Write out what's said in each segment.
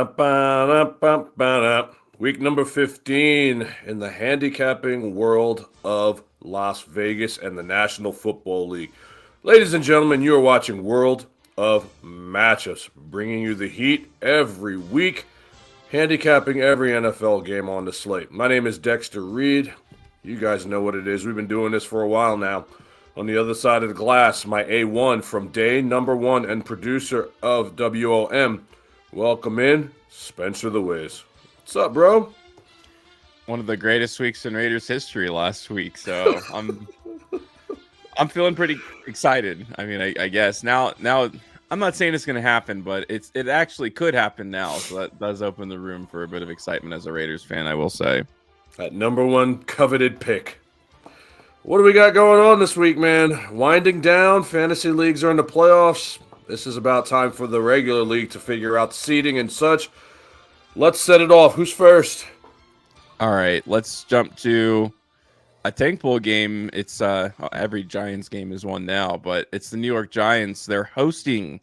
Ba-ba-da-ba-ba-da. Week number 15 in the handicapping world of Las Vegas and the National Football League. Ladies and gentlemen, you are watching World of Matchups, bringing you the heat every week, handicapping every NFL game on the slate. My name is Dexter Reid. You guys know what it is. We've been doing this for a while now. On the other side of the glass, my A1 from day number one and producer of WOM. Welcome in, Spencer the Wiz. What's up, bro? One of the greatest weeks in Raiders history last week, so I'm feeling pretty excited. I mean, I guess now I'm not saying it's going to happen, but it actually could happen now. So that does open the room for a bit of excitement as a Raiders fan, I will say. That number one coveted pick. What do we got going on this week, man? Winding down. Fantasy leagues are in the playoffs. This is about time for the regular league to figure out the seeding and such. Let's set it off. Who's first? All right, let's jump to a tank bowl game. It's every Giants game is one now, but it's the New York Giants. They're hosting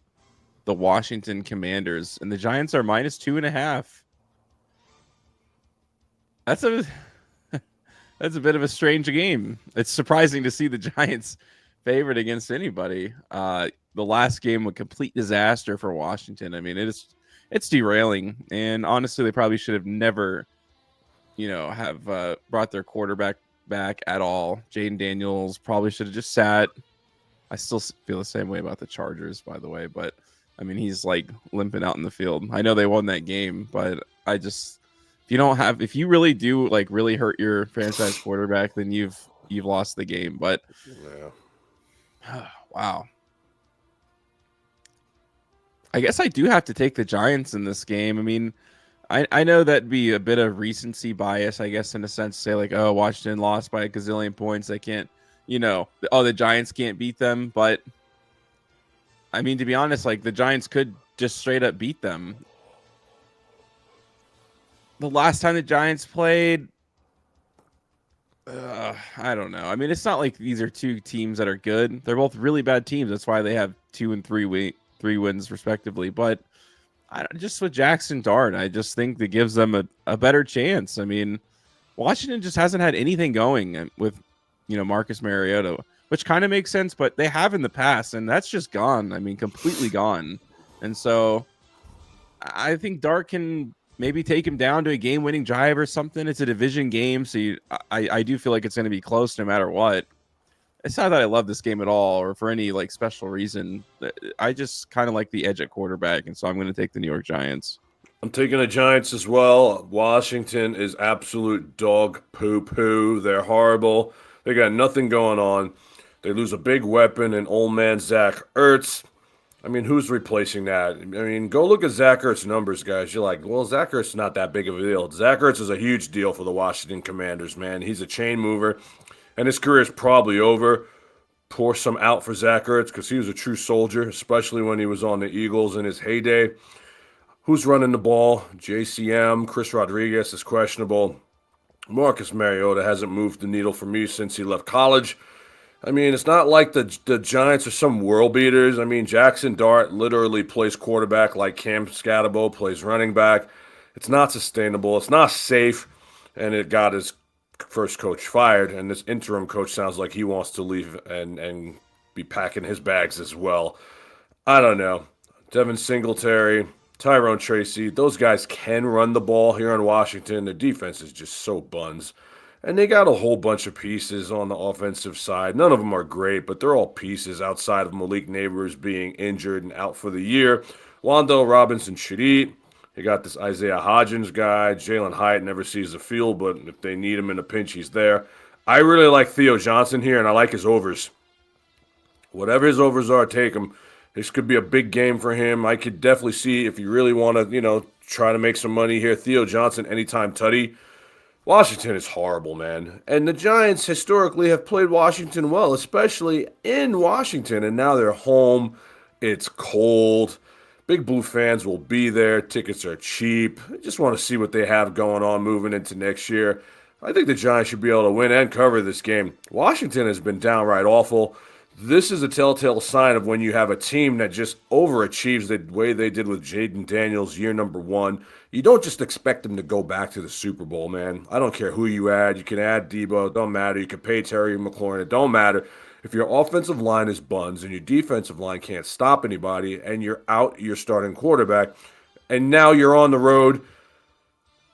the Washington Commanders, and the Giants are -2.5. That's a bit of a strange game. It's surprising to see the Giants favored against anybody. The last game was a complete disaster for Washington. I mean, it's derailing, and honestly, they probably should have never, have brought their quarterback back at all. Jaden Daniels probably should have just sat. I still feel the same way about the Chargers, by the way, but I mean, he's like limping out in the field. I know they won that game, but if you really do like really hurt your franchise quarterback, then you've lost the game. But wow. I guess I do have to take the Giants in this game. I mean, I know that'd be a bit of recency bias, I guess, in a sense, to say like, oh, Washington lost by a gazillion points. They can't, the Giants can't beat them. But I mean, to be honest, like the Giants could just straight up beat them. The last time the Giants played, I don't know. I mean, it's not like these are two teams that are good. They're both really bad teams. That's why they have 2 and 3 wins respectively. But just with Jackson Dart, I just think that gives them a better chance. I mean, Washington just hasn't had anything going with, Marcus Mariota, which kind of makes sense, but they have in the past, and that's just gone. I mean, completely gone. And so I think Dart can maybe take him down to a game-winning drive or something. It's a division game, so I do feel like it's going to be close no matter what. It's not that I love this game at all or for any like special reason. I just kind of like the edge at quarterback, and so I'm going to take the New York Giants. I'm taking the Giants as well. Washington is absolute dog poo-poo. They're horrible. They got nothing going on. They lose a big weapon in old man Zach Ertz. I mean, who's replacing that? I mean, go look at Zach Ertz's numbers, guys. You're like, well, Zach Ertz is not that big of a deal. Zach Ertz is a huge deal for the Washington Commanders, man. He's a chain mover, and his career is probably over. Pour some out for Zach Ertz because he was a true soldier, especially when he was on the Eagles in his heyday. Who's running the ball? JCM, Chris Rodriguez is questionable. Marcus Mariota hasn't moved the needle for me since he left college. I mean, it's not like the Giants are some world beaters. I mean, Jackson Dart literally plays quarterback like Cam Scatterbo plays running back. It's not sustainable. It's not safe. And it got his first coach fired. And this interim coach sounds like he wants to leave and be packing his bags as well. I don't know. Devin Singletary, Tyrone Tracy, those guys can run the ball here in Washington. The defense is just so buns. And they got a whole bunch of pieces on the offensive side. None of them are great, but they're all pieces outside of Malik Neighbors being injured and out for the year. Wando Robinson should eat. They got this Isaiah Hodgins guy. Jalen Hyatt never sees the field, but if they need him in a pinch, he's there. I really like Theo Johnson here, and I like his overs. Whatever his overs are, take them. This could be a big game for him. I could definitely see if you really want to, try to make some money here. Theo Johnson, anytime tutty. Washington is horrible, man. And the Giants historically have played Washington well, especially in Washington. And now they're home. It's cold. Big Blue fans will be there. Tickets are cheap. I just want to see what they have going on moving into next year. I think the Giants should be able to win and cover this game. Washington has been downright awful. This is a telltale sign of when you have a team that just overachieves the way they did with Jaden Daniels year number one. You don't just expect them to go back to the Super Bowl, man. I don't care who you add. You can add Debo, it don't matter. You can pay Terry McLaurin, it don't matter. If your offensive line is buns and your defensive line can't stop anybody and you're out your starting quarterback, and now you're on the road,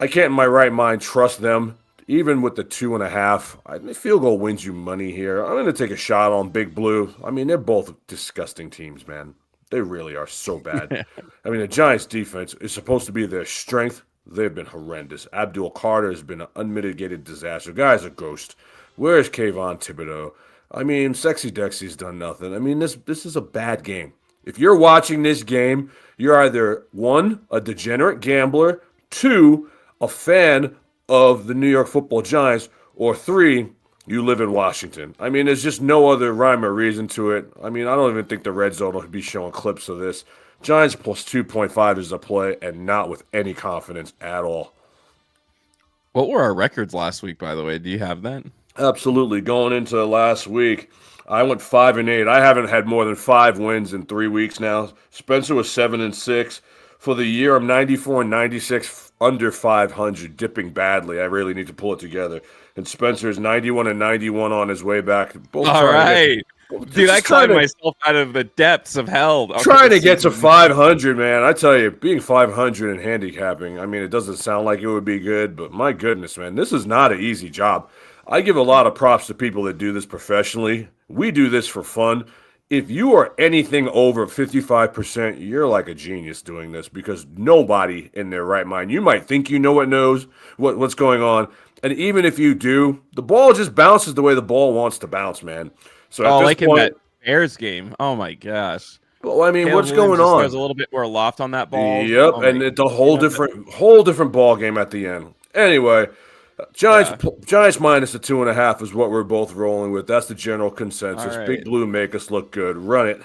I can't in my right mind trust them. Even with the 2.5, field goal wins you money here. I'm going to take a shot on Big Blue. I mean, they're both disgusting teams, man. They really are so bad. I mean, the Giants' defense is supposed to be their strength. They've been horrendous. Abdul Carter has been an unmitigated disaster. Guy's a ghost. Where's Kayvon Thibodeau? I mean, Sexy Dexy's done nothing. I mean, this is a bad game. If you're watching this game, you're either one, a degenerate gambler, two, a fan of the New York Football Giants, or three, you live in Washington. I mean, there's just no other rhyme or reason to it. I mean, I don't even think the Red Zone will be showing clips of this. Giants plus 2.5 is a play, and not with any confidence at all. What were our records last week, by the way? Do you have that? Absolutely. Going into last week, I went 5-8. I haven't had more than 5 wins in 3 weeks now. Spencer was 7-6. For the year, I'm 94-96, under 500, dipping badly. I really need to pull it together. And Spencer's 91-91 on his way back. Both all right. Dude, I climbed myself out of the depths of hell. Trying to get to 500, man. I tell you, being 500 in handicapping, I mean, it doesn't sound like it would be good, but my goodness, man, this is not an easy job. I give a lot of props to people that do this professionally. We do this for fun. If you are anything over 55%, you're like a genius doing this because nobody in their right mind, you might think you know what's going on. And even if you do, the ball just bounces the way the ball wants to bounce, man. So at this like point, in that Bears game. Oh, my gosh. Well, I mean, what's going on? There's a little bit more loft on that ball. Yep, and it's a whole different ball game at the end. Anyway, Giants minus the 2.5 is what we're both rolling with. That's the general consensus. Right. Big Blue make us look good. Run it.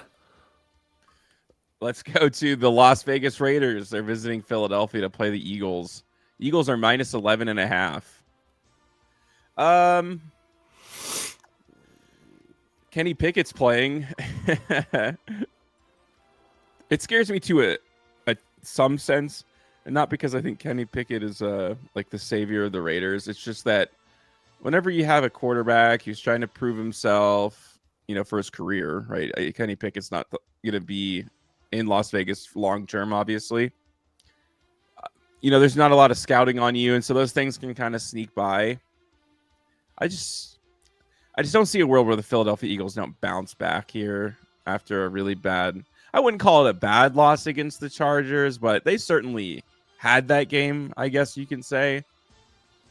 Let's go to the Las Vegas Raiders. They're visiting Philadelphia to play the Eagles. Eagles are minus 11.5. Kenny Pickett's playing. It scares me to some sense. And not because I think Kenny Pickett is like the savior of the Raiders. It's just that whenever you have a quarterback who's trying to prove himself, for his career, right? Kenny Pickett's not going to be in Las Vegas long term, obviously. There's not a lot of scouting on you, and so those things can kind of sneak by. I just don't see a world where the Philadelphia Eagles don't bounce back here after a really bad. I wouldn't call it a bad loss against the Chargers, but they certainly had that game, I guess you can say.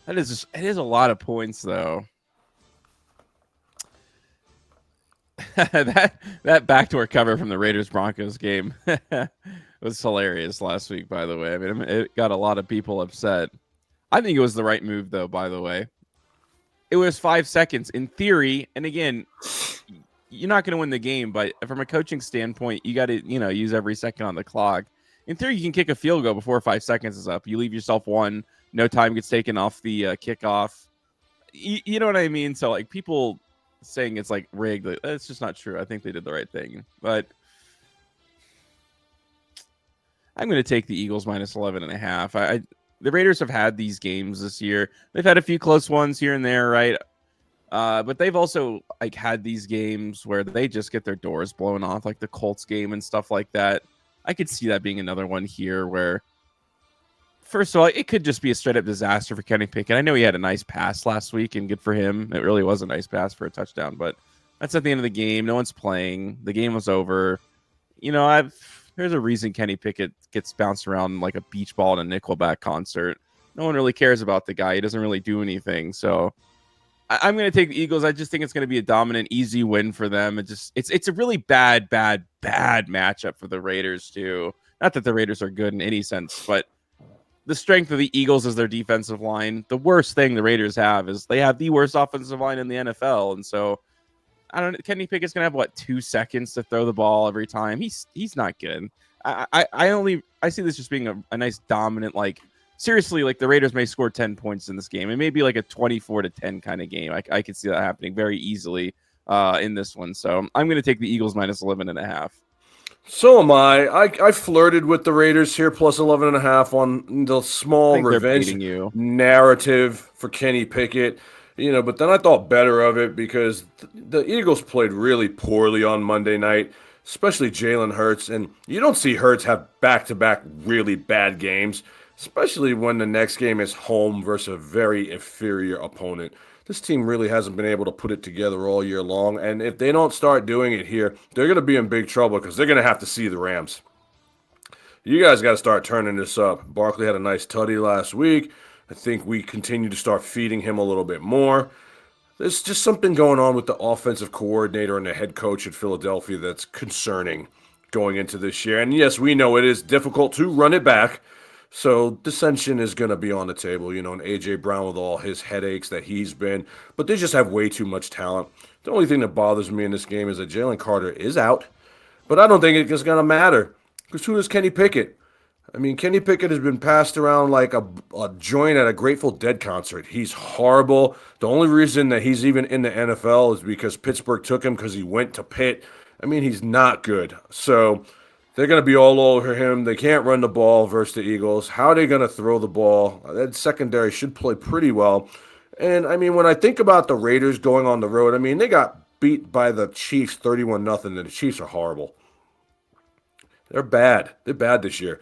It is a lot of points, though. that backdoor cover from the Raiders-Broncos game was hilarious last week, by the way. I mean, it got a lot of people upset. I think it was the right move, though, by the way. It was 5 seconds. In theory, and again, you're not going to win the game, but from a coaching standpoint, you got to, use every second on the clock. In theory, you can kick a field goal before 5 seconds is up. You leave yourself one. No time gets taken off the kickoff. You know what I mean? So, like, people saying it's, like, rigged, it's just not true. I think they did the right thing. But I'm going to take the Eagles minus 11.5. The Raiders have had these games this year. They've had a few close ones here and there, right? But they've also had these games where they just get their doors blown off, like the Colts game and stuff like that. I could see that being another one here where, first of all, it could just be a straight up disaster for Kenny Pickett. I know he had a nice pass last week, and good for him. It really was a nice pass for a touchdown, but that's at the end of the game. No one's playing. The game was over. There's a reason Kenny Pickett gets bounced around like a beach ball in a Nickelback concert. No one really cares about the guy. He doesn't really do anything. So I'm going to take the Eagles. I just think it's going to be a dominant, easy win for them. It's a really bad matchup for the Raiders too. Not that the Raiders are good in any sense, but the strength of the Eagles is their defensive line. The worst thing the Raiders have is they have the worst offensive line in the NFL, and so I don't know. Kenny Pickett's going to have 2 seconds to throw the ball every time. He's not good. I see this just being a nice dominant, seriously, the Raiders may score 10 points in this game. It may be like a 24-10 kind of game. I could see that happening very easily. in this one. So I'm going to take the Eagles minus 11.5. So am I. I flirted with the Raiders here plus 11.5 on the I small think they're revenge beating you. narrative for Kenny Pickett. But then I thought better of it because the Eagles played really poorly on Monday night, especially Jalen Hurts. And you don't see Hurts have back-to-back really bad games, especially when the next game is home versus a very inferior opponent. This team really hasn't been able to put it together all year long. And if they don't start doing it here, they're going to be in big trouble because they're going to have to see the Rams. You guys got to start turning this up. Barkley had a nice tutty last week. I think we continue to start feeding him a little bit more. There's just something going on with the offensive coordinator and the head coach at Philadelphia that's concerning going into this year. And yes, we know it is difficult to run it back. So dissension is going to be on the table, and A.J. Brown with all his headaches that he's been. But they just have way too much talent. The only thing that bothers me in this game is that Jalen Carter is out. But I don't think it's going to matter. Because who is Kenny Pickett? I mean, Kenny Pickett has been passed around like a joint at a Grateful Dead concert. He's horrible. The only reason that he's even in the NFL is because Pittsburgh took him because he went to Pitt. I mean, he's not good. So they're going to be all over him. They can't run the ball versus the Eagles. How are they going to throw the ball? That secondary should play pretty well. And, I mean, when I think about the Raiders going on the road, I mean, they got beat by the Chiefs 31-0, and the Chiefs are horrible. They're bad. They're bad this year.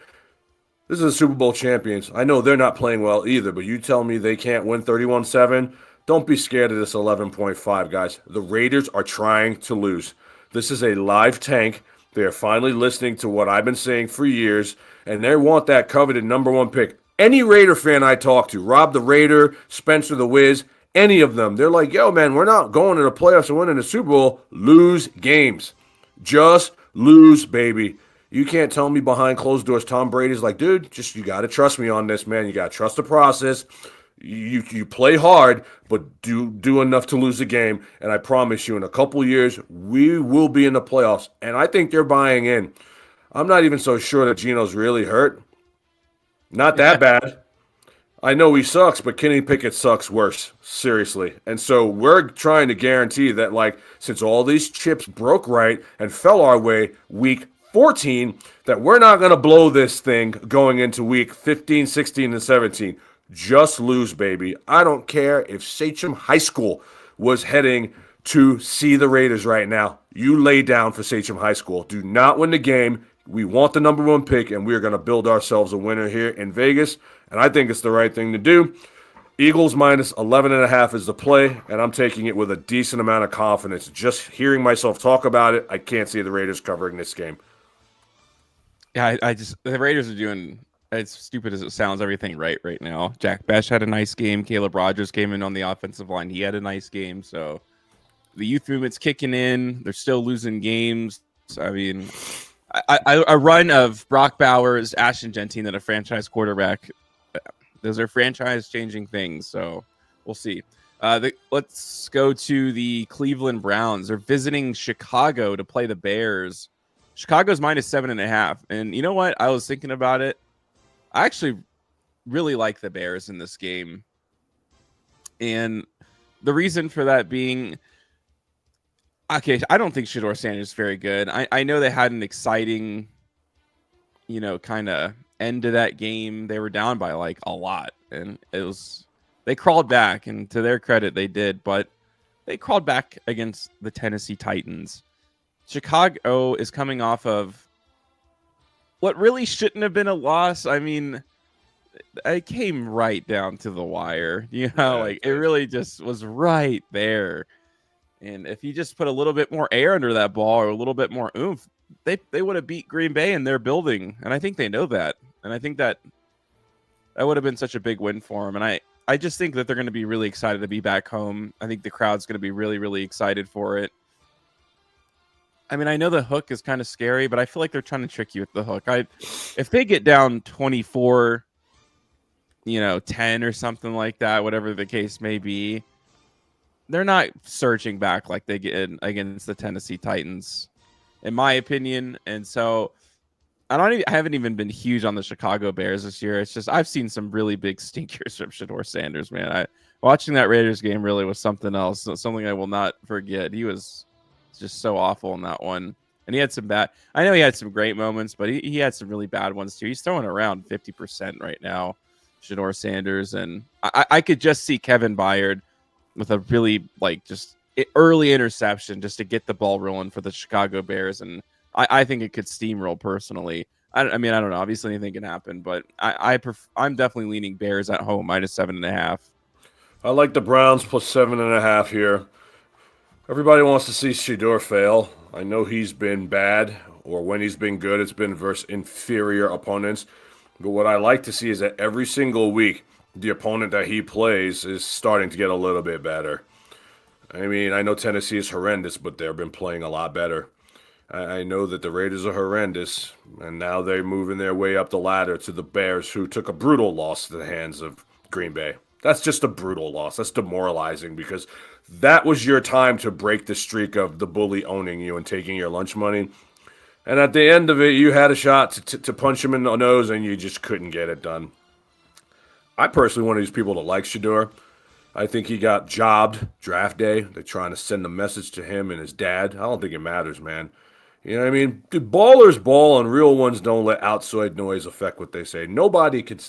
This is the Super Bowl champions. I know they're not playing well either, but you tell me they can't win 31-7? Don't be scared of this 11.5, guys. The Raiders are trying to lose. This is a live tank. They are finally listening to what I've been saying for years, and they want that coveted number one pick. Any Raider fan I talk to, Rob the Raider, Spencer the Wiz, any of them, they're like, yo, man, we're not going to the playoffs and winning the Super Bowl. Lose games. Just lose, baby. You can't tell me behind closed doors Tom Brady's like, dude, just you got to trust me on this, man. You got to trust the process. You play hard, but do enough to lose the game. And I promise you, in a couple years, we will be in the playoffs. And I think they're buying in. I'm not even so sure that Gino's really hurt. Not that bad. I know he sucks, but Kenny Pickett sucks worse. Seriously. And so we're trying to guarantee that, like, since all these chips broke right and fell our way week 14, that we're not going to blow this thing going into week 15, 16, and 17. Just lose, baby. I don't care if Sachem High School was heading to see the Raiders right now. You lay down for Sachem High School. Do not win the game. We want the number one pick, and we're going to build ourselves a winner here in Vegas, and I think it's the right thing to do. Eagles minus 11.5 is the play, and I'm taking it with a decent amount of confidence. Just hearing myself talk about it, I can't see the Raiders covering this game. Yeah, I just the Raiders are doing, as stupid as it sounds, everything right now. Jack Besh had a nice game. Caleb Rogers came in on the offensive line. He had a nice game. So the youth movement's kicking in. They're still losing games. I mean, a run of Brock Bowers, Ashton Gentine, and a franchise quarterback. Those are franchise-changing things. So we'll see. Let's go to the Cleveland Browns. They're visiting Chicago to play the Bears. Chicago's minus 7.5. And you know what? I was thinking about it. I actually really like the Bears in this game. And the reason for that being, okay, I don't think Shedeur Sanders is very good. I know they had an exciting, kind of end to that game. They were down by like a lot. And they crawled back. And to their credit, they did. But they crawled back against the Tennessee Titans. Chicago is coming off of what really shouldn't have been a loss. I mean, it came right down to the wire. It really just was right there. And if you just put a little bit more air under that ball or a little bit more oomph, they would have beat Green Bay in their building. And I think they know that. And I think that would have been such a big win for them. And I just think that they're going to be really excited to be back home. I think the crowd's going to be really, really excited for it. I mean, I know the hook is kind of scary, but I feel like they're trying to trick you with the hook. If they get down 24, 10 or something like that, whatever the case may be, they're not surging back like they get against the Tennessee Titans, in my opinion. And so I haven't even been huge on the Chicago Bears this year. It's just I've seen some really big stinkers from Shedeur Sanders, man. Watching that Raiders game really was something else, something I will not forget. He was just so awful in that one. And he had some bad. I know he had some great moments, but he had some really bad ones too. He's throwing around 50% right now, Shedeur Sanders, and I could just see Kevin Byard with a really just early interception just to get the ball rolling for the Chicago Bears, and I think it could steamroll personally. I mean, I don't know. Obviously, anything can happen, but I'm definitely leaning Bears at home -7.5. I like the Browns plus 7.5 here. Everybody wants to see Shedeur fail. I know he's been bad, or when he's been good, it's been versus inferior opponents. But what I like to see is that every single week, the opponent that he plays is starting to get a little bit better. I mean, I know Tennessee is horrendous, but they've been playing a lot better. I know that the Raiders are horrendous, and now they're moving their way up the ladder to the Bears, who took a brutal loss to the hands of Green Bay. That's just a brutal loss. That's demoralizing because that was your time to break the streak of the bully owning you and taking your lunch money. And at the end of it, you had a shot to punch him in the nose, and you just couldn't get it done. I personally one of these people to like Shedeur. I think he got jobbed draft day. They're trying to send a message to him and his dad. I don't think it matters, man. You know what I mean? Dude, ballers ball and real ones don't let outside noise affect what they say. Nobody can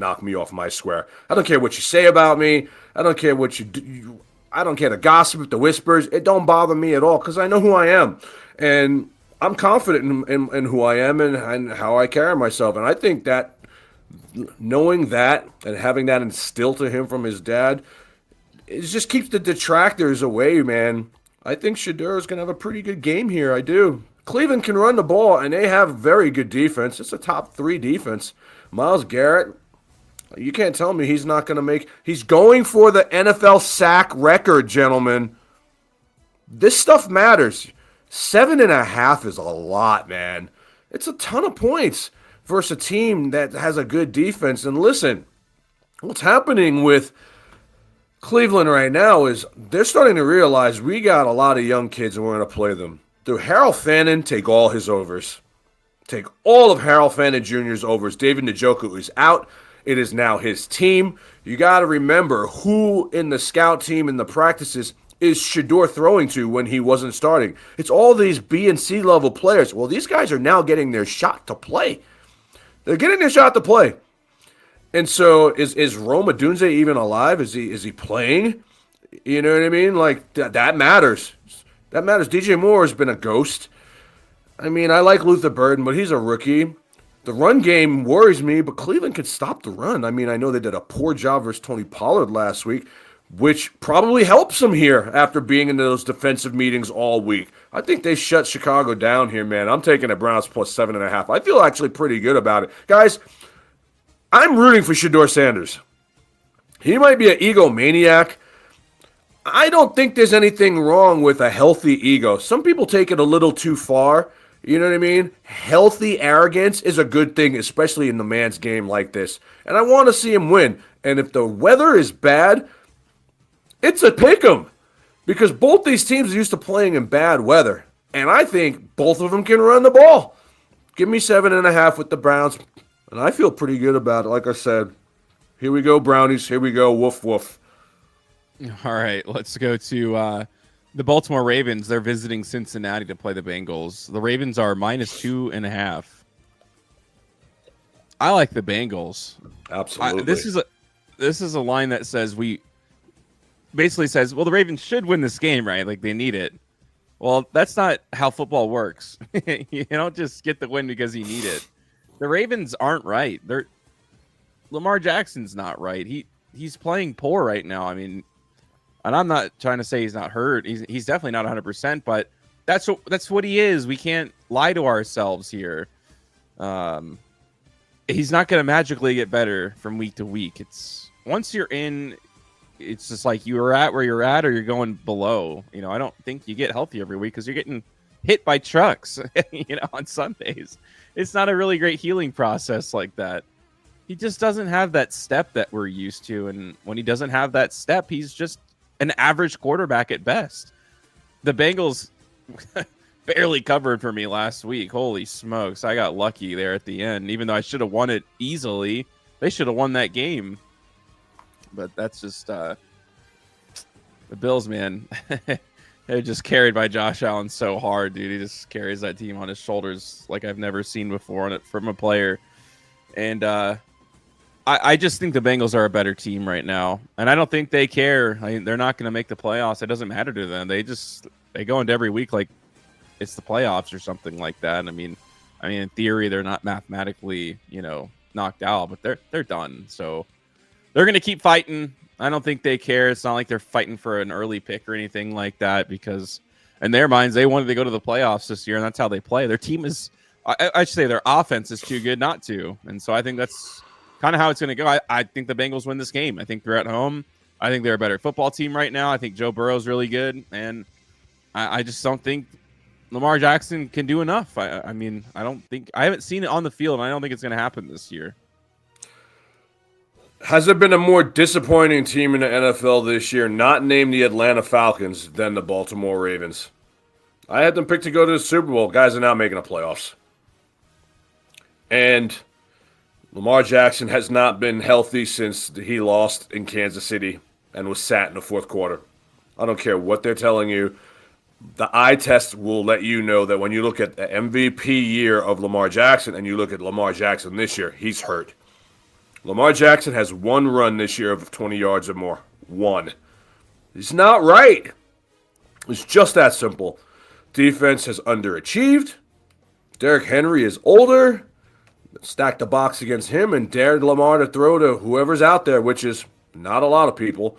knock me off my square. I don't care what you say about me. I don't care what you do. I don't care the gossip, the whispers. It don't bother me at all because I know who I am. And I'm confident in who I am and how I carry myself. And I think that knowing that and having that instilled to him from his dad, it just keeps the detractors away, man. I think Shedeur is going to have a pretty good game here. I do. Cleveland can run the ball, and they have very good defense. It's a top 3 defense. Myles Garrett, you can't tell me he's not going to make – he's going for the NFL sack record, gentlemen. This stuff matters. 7.5 is a lot, man. It's a ton of points versus a team that has a good defense. And listen, what's happening with – Cleveland right now is they're starting to realize we got a lot of young kids and we're going to play them. Do Harold Fannin take all his overs? Take all of Harold Fannin Jr.'s overs. David Njoku is out. It is now his team. You got to remember who in the scout team in the practices is Shedeur throwing to when he wasn't starting. It's all these B and C level players. Well, these guys are now getting their shot to play. They're getting their shot to play. And so is Rome Odunze even alive? Is he playing? You know what I mean? Like that matters. That matters. DJ Moore has been a ghost. I mean, I like Luther Burden, but he's a rookie. The run game worries me, but Cleveland could stop the run. I mean, I know they did a poor job versus Tony Pollard last week, which probably helps them here after being in those defensive meetings all week. I think they shut Chicago down here, man. I'm taking the Browns plus 7.5. I feel actually pretty good about it. Guys, I'm rooting for Shedeur Sanders. He might be an egomaniac. I don't think there's anything wrong with a healthy ego. Some people take it a little too far. You know what I mean? Healthy arrogance is a good thing, especially in the man's game like this. And I want to see him win. And if the weather is bad, it's a pick 'em. Because both these teams are used to playing in bad weather. And I think both of them can run the ball. Give me 7.5 with the Browns. And I feel pretty good about it. Like I said, here we go, Brownies. Here we go, woof, woof. All right, let's go to the Baltimore Ravens. They're visiting Cincinnati to play the Bengals. The Ravens are -2.5. I like the Bengals. Absolutely. This is a line that says basically says, well, the Ravens should win this game, right? Like they need it. Well, that's not how football works. You don't just get the win because you need it. The Ravens aren't right. Lamar Jackson's not right. He's playing poor right now. I mean, and I'm not trying to say he's not hurt. He's definitely not 100%, but that's what he is. We can't lie to ourselves here. He's not going to magically get better from week to week. It's once you're in, it's just like you are at where you're at or you're going below. You know, I don't think you get healthy every week because you're getting hit by trucks, on Sundays. It's not a really great healing process like that. He just doesn't have that step that we're used to. And when he doesn't have that step, he's just an average quarterback at best. The Bengals barely covered for me last week. Holy smokes. I got lucky there at the end. Even though I should have won it easily, they should have won that game. But that's just the Bills, man. They're just carried by Josh Allen so hard, dude. He just carries that team on his shoulders like I've never seen before on it from a player. And I just think the Bengals are a better team right now. And I don't think they care. They're not going to make the playoffs. It doesn't matter to them. They go into every week like it's the playoffs or something like that. I mean, in theory, they're not mathematically, knocked out, but they're done. So they're going to keep fighting. I don't think they care. It's not like they're fighting for an early pick or anything like that because in their minds, they wanted to go to the playoffs this year, and that's how they play. Their team is, I should say their offense is too good not to. And so I think that's kind of how it's going to go. I think the Bengals win this game. I think they're at home. I think they're a better football team right now. I think Joe Burrow's really good, and I just don't think Lamar Jackson can do enough. I haven't seen it on the field, and I don't think it's going to happen this year. Has there been a more disappointing team in the NFL this year, not named the Atlanta Falcons, than the Baltimore Ravens? I had them picked to go to the Super Bowl. Guys are now making the playoffs. And Lamar Jackson has not been healthy since he lost in Kansas City and was sat in the fourth quarter. I don't care what they're telling you. The eye test will let you know that when you look at the MVP year of Lamar Jackson and you look at Lamar Jackson this year, he's hurt. Lamar Jackson has one run this year of 20 yards or more. One. He's not right. It's just that simple. Defense has underachieved. Derrick Henry is older. Stack the box against him and dared Lamar to throw to whoever's out there, which is not a lot of people.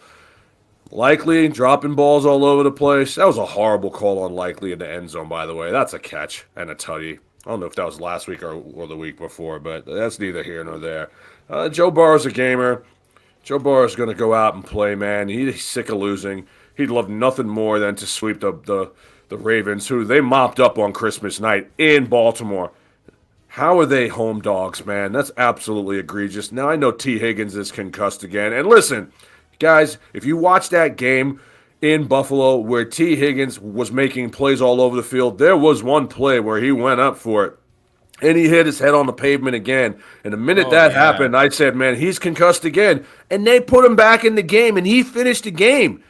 Likely dropping balls all over the place. That was a horrible call on Likely in the end zone, by the way. That's a catch and a tutty. I don't know if that was last week or the week before, but that's neither here nor there. Joe Burrow's a gamer. Joe Burrow's going to go out and play, man. He's sick of losing. He'd love nothing more than to sweep the Ravens, who they mopped up on Christmas night in Baltimore. How are they home dogs, man? That's absolutely egregious. Now, I know T. Higgins is concussed again. And listen, guys, if you watch that game in Buffalo where T. Higgins was making plays all over the field, there was one play where he went up for it. And he hit his head on the pavement again. And the minute happened, I said, man, he's concussed again. And they put him back in the game, and he finished the game.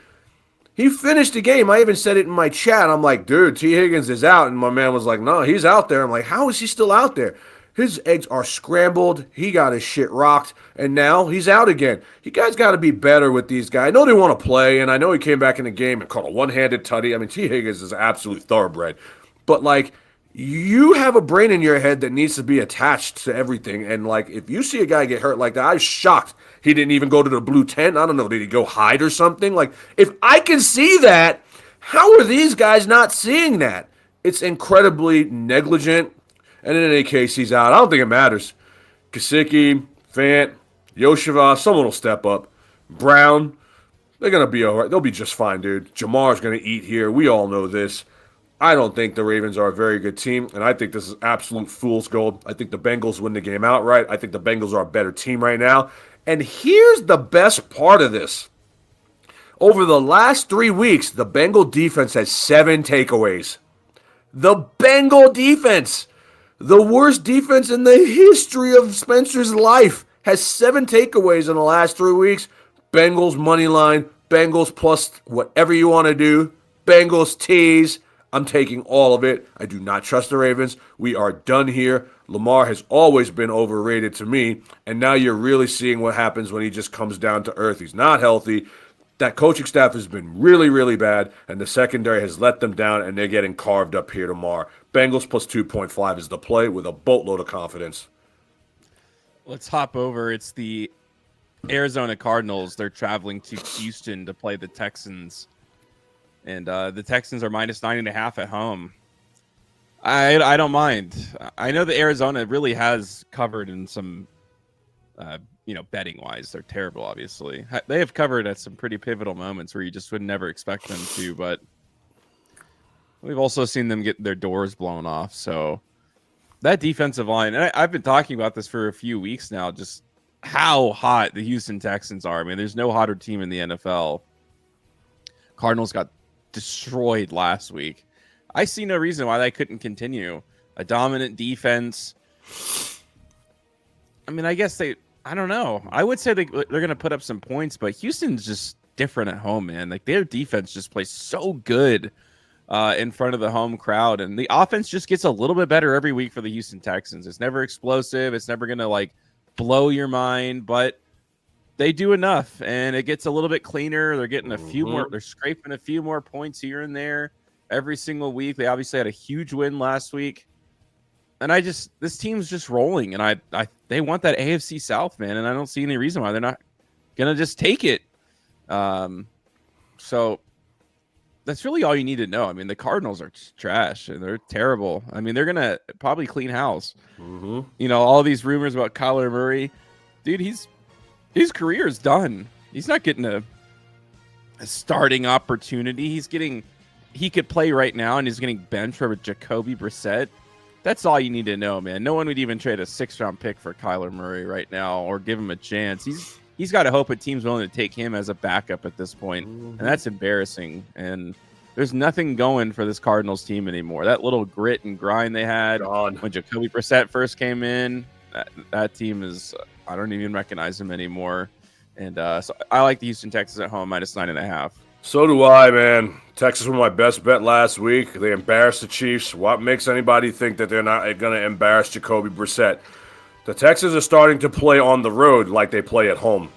He finished the game. I even said it in my chat. I'm like, dude, T. Higgins is out. And my man was like, no, he's out there. I'm like, how is he still out there? His eggs are scrambled. He got his shit rocked. And now he's out again. You guys got to be better with these guys. I know they want to play, and I know he came back in the game and caught a one-handed tutty. I mean, T. Higgins is an absolute thoroughbred. But, like, you have a brain in your head that needs to be attached to everything. And, like, if you see a guy get hurt like that, I was shocked he didn't even go to the blue tent. I don't know. Did he go hide or something? Like, if I can see that, how are these guys not seeing that? It's incredibly negligent. And in any case, he's out. I don't think it matters. Gesicki, Fant, Yosheva, someone will step up. Brown, they're going to be all right. They'll be just fine, dude. Jamar's going to eat here. We all know this. I don't think the Ravens are a very good team, and I think this is absolute fool's gold. I think the Bengals win the game outright. I think the Bengals are a better team right now. And here's the best part of this. Over the last 3 weeks, the Bengal defense has 7 takeaways. The Bengal defense, the worst defense in the history of Spencer's life, has 7 takeaways in the last 3 weeks. Bengals money line, Bengals plus whatever you want to do, Bengals tease. I'm taking all of it. I do not trust the Ravens. We are done here. Lamar has always been overrated to me, and now you're really seeing what happens when he just comes down to earth. He's not healthy. That coaching staff has been really, really bad, and the secondary has let them down, and they're getting carved up here tomorrow. Bengals plus 2.5 is the play with a boatload of confidence. Let's hop over. It's the Arizona Cardinals. They're traveling to Houston to play the Texans. And the Texans are minus 9.5 at home. I don't mind. I know that Arizona really has covered in some, betting wise. They're terrible, obviously. They have covered at some pretty pivotal moments where you just would never expect them to. But we've also seen them get their doors blown off. So that defensive line, and I've been talking about this for a few weeks now, just how hot the Houston Texans are. I mean, there's no hotter team in the NFL. Cardinals got destroyed last week. I see no reason why they couldn't continue. A dominant defense. I mean, I guess I don't know. I would say they're going to put up some points, but Houston's just different at home, man. Like their defense just plays so good in front of the home crowd, and the offense just gets a little bit better every week for the Houston Texans. It's never explosive. It's never going to like blow your mind, but they do enough, and it gets a little bit cleaner. They're getting a few more. They're scraping a few more points here and there every single week. They obviously had a huge win last week. And this team's just rolling, and they want that AFC South, man, and I don't see any reason why they're not gonna just take it. So that's really all you need to know. I mean, the Cardinals are just trash, and they're terrible. I mean, they're gonna probably clean house. You know, all these rumors about Kyler Murray, dude, his career is done. He's not getting a starting opportunity. He could play right now, and he's getting benched for Jacoby Brissett. That's all you need to know, man. No one would even trade a 6th-round pick for Kyler Murray right now or give him a chance. He's got to hope a team's willing to take him as a backup at this point, and that's embarrassing. And there's nothing going for this Cardinals team anymore. That little grit and grind they had when Jacoby Brissett first came in, that team is I don't even recognize him anymore. And so I like the Houston Texans at home -9.5. So do I, man. Texas was my best bet last week. They embarrassed the Chiefs. What makes anybody think that they're not going to embarrass Jacoby Brissett? The Texans are starting to play on the road like they play at home.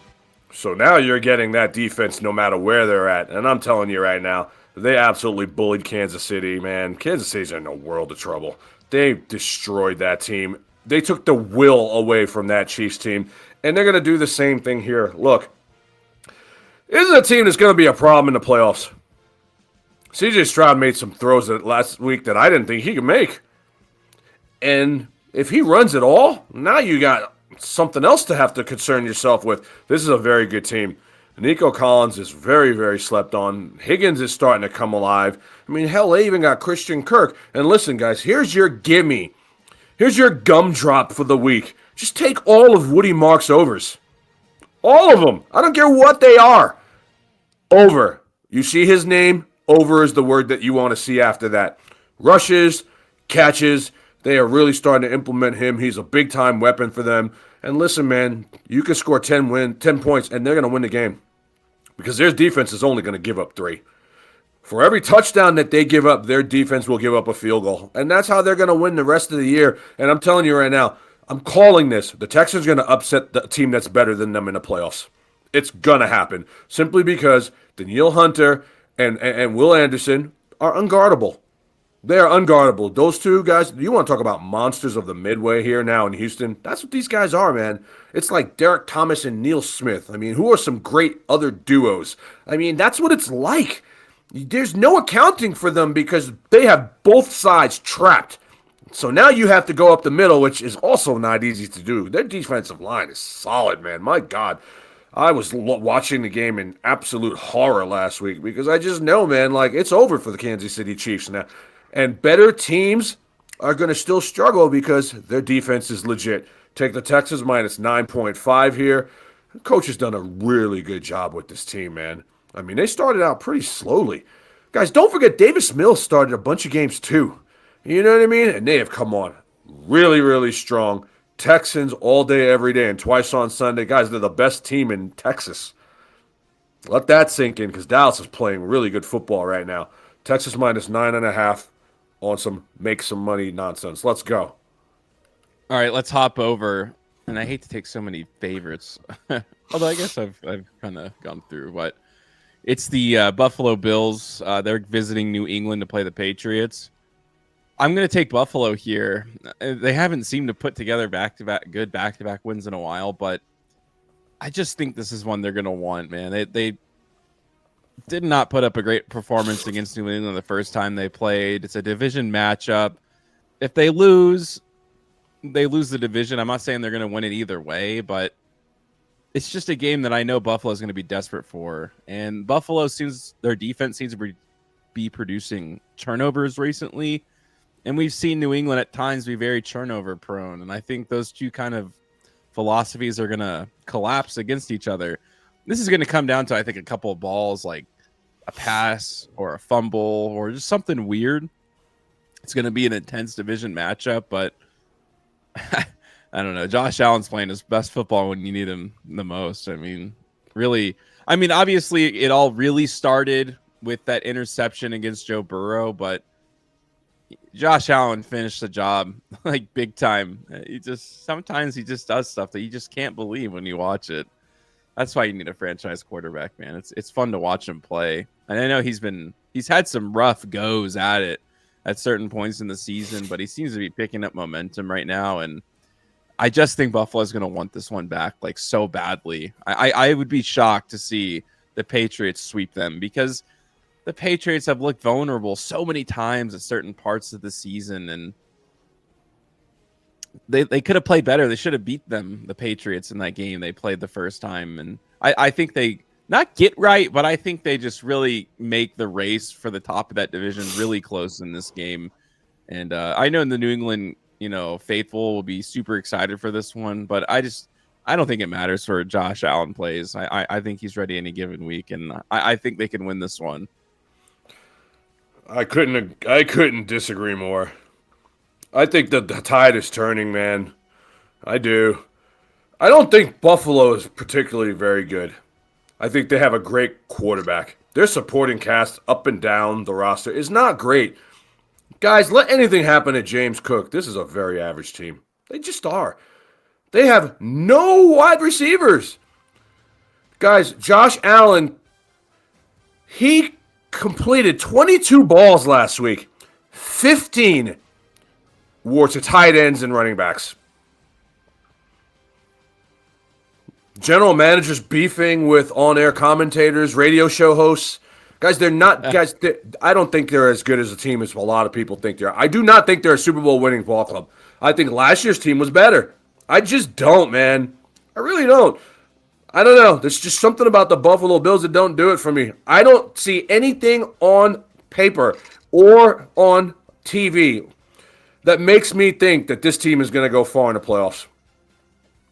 So now you're getting that defense no matter where they're at. And I'm telling you right now, they absolutely bullied Kansas City, man. Kansas City's in a world of trouble. They destroyed that team. They took the will away from that Chiefs team. And they're going to do the same thing here. Look. This is a team that's going to be a problem in the playoffs. CJ Stroud made some throws last week that I didn't think he could make. And if he runs it all, now you got something else to have to concern yourself with. This is a very good team. Nico Collins is very, very slept on. Higgins is starting to come alive. I mean, hell, they even got Christian Kirk. And listen, guys, here's your gimme. Here's your gumdrop for the week. Just take all of Woody Mark's overs. All of them. I don't care what they are. Over. You see his name, over is the word that you want to see after that. Rushes, catches, they are really starting to implement him. He's a big-time weapon for them. And listen, man, you can score 10 points, and they're going to win the game. Because their defense is only going to give up 3. For every touchdown that they give up, their defense will give up a field goal. And that's how they're going to win the rest of the year. And I'm telling you right now, I'm calling this. The Texans are going to upset the team that's better than them in the playoffs. It's going to happen. Simply because Danielle Hunter and Will Anderson are unguardable. They are unguardable. Those two guys, you want to talk about monsters of the midway here now in Houston? That's what these guys are, man. It's like Derek Thomas and Neil Smith. I mean, who are some great other duos? I mean, that's what it's like. There's no accounting for them because they have both sides trapped. So now you have to go up the middle, which is also not easy to do. Their defensive line is solid, man. My God. I was watching the game in absolute horror last week because I just know, man, like it's over for the Kansas City Chiefs now. And better teams are going to still struggle because their defense is legit. Take the Texans -9.5 here. The coach has done a really good job with this team, man. I mean, they started out pretty slowly. Guys, don't forget Davis Mills started a bunch of games too. You know what I mean? And they have come on really, really strong. Texans all day, every day, and twice on Sunday. Guys, they're the best team in Texas. Let that sink in because Dallas is playing really good football right now. Texas -9.5 on some make some money nonsense. Let's go. All right, let's hop over. And I hate to take so many favorites, although I guess I've kind of gone through. But it's the Buffalo Bills. They're visiting New England to play the Patriots. I'm going to take Buffalo here. They haven't seemed to put together good back-to-back wins in a while, but I just think this is one they're going to want, man. They did not put up a great performance against New England the first time they played. It's a division matchup. If they lose the division. I'm not saying they're going to win it either way, but it's just a game that I know Buffalo is going to be desperate for. And Buffalo their defense seems to be producing turnovers recently. And we've seen New England at times be very turnover prone. And I think those two kind of philosophies are going to collapse against each other. This is going to come down to, I think, a couple of balls, like a pass or a fumble or just something weird. It's going to be an intense division matchup, but I don't know. Josh Allen's playing his best football when you need him the most. I mean, really, I mean, obviously, it all really started with that interception against Joe Burrow, but Josh Allen finished the job like big time. Sometimes he just does stuff that you just can't believe when you watch it. That's why you need a franchise quarterback, man. It's fun to watch him play. And I know he's had some rough goes at it at certain points in the season, but he seems to be picking up momentum right now. And I just think Buffalo's going to want this one back like so badly. I would be shocked to see the Patriots sweep them because the Patriots have looked vulnerable so many times at certain parts of the season, and they could have played better. They should have beat them, the Patriots, in that game they played the first time. And I think they not get right, but I think they just really make the race for the top of that division really close in this game. And I know in the New England, faithful will be super excited for this one, but I don't think it matters for Josh Allen plays. I think he's ready any given week, and I think they can win this one. I couldn't disagree more. I think that the tide is turning, man. I do. I don't think Buffalo is particularly very good. I think they have a great quarterback. Their supporting cast up and down the roster is not great. Guys, let anything happen to James Cook. This is a very average team. They just are. They have no wide receivers. Guys, Josh Allen, he completed 22 balls last week. 15 were to tight ends and running backs. General managers beefing with on-air commentators, radio show hosts. Guys, they're not. Guys, I don't think they're as good as a team as a lot of people think they are. I do not think they're a Super Bowl winning ball club. I think last year's team was better. I just don't, man. I really don't. I don't know. There's just something about the Buffalo Bills that don't do it for me. I don't see anything on paper or on TV that makes me think that this team is going to go far in the playoffs.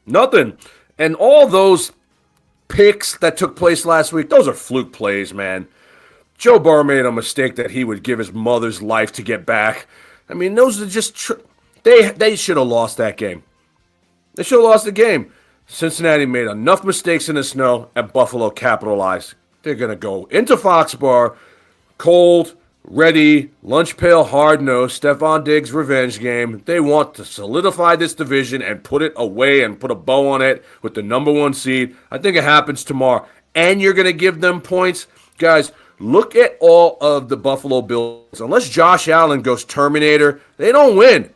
Nothing. And all those picks that took place last week, those are fluke plays, man. Joe Burrow made a mistake that he would give his mother's life to get back. I mean, those are just they should have lost that game. They should have lost the game. Cincinnati made enough mistakes in the snow, and Buffalo capitalized. They're going to go into Foxborough, cold, ready, lunch pail, hard-nosed, Stephon Diggs revenge game. They want to solidify this division and put it away and put a bow on it with the number one seed. I think it happens tomorrow. And you're going to give them points. Guys, look at all of the Buffalo Bills. Unless Josh Allen goes Terminator, they don't win.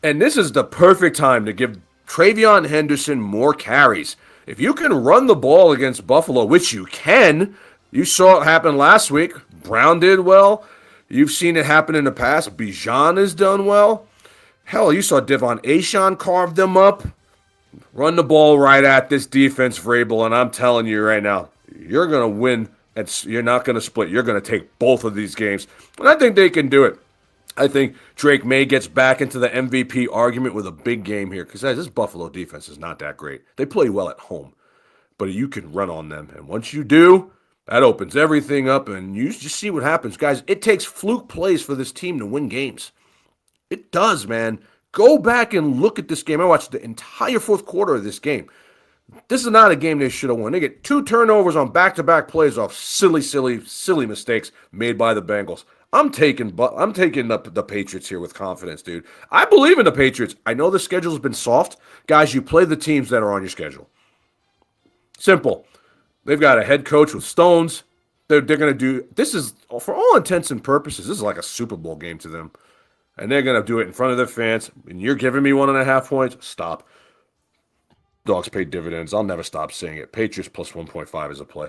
And this is the perfect time to give Travion Henderson more carries. If you can run the ball against Buffalo, which you can, you saw it happen last week. Brown did well. You've seen it happen in the past. Bijan has done well. Hell, you saw Devon Achane carve them up. Run the ball right at this defense, Vrabel, and I'm telling you right now, you're going to win. You're not going to split. You're going to take both of these games. And I think they can do it. I think Drake May gets back into the MVP argument with a big game here because this Buffalo defense is not that great. They play well at home, but you can run on them. And once you do, that opens everything up, and you just see what happens. Guys, it takes fluke plays for this team to win games. It does, man. Go back and look at this game. I watched the entire fourth quarter of this game. This is not a game they should have won. They get 2 turnovers on back-to-back plays off silly mistakes made by the Bengals. I'm taking the Patriots here with confidence, dude. I believe in the Patriots. I know the schedule's been soft. Guys, you play the teams that are on your schedule. Simple. They've got a head coach with stones. They're going to do – this is, for all intents and purposes, this is like a Super Bowl game to them. And they're going to do it in front of their fans. And you're giving me 1.5 points? Stop. Dogs pay dividends. I'll never stop saying it. Patriots plus 1.5 is a play.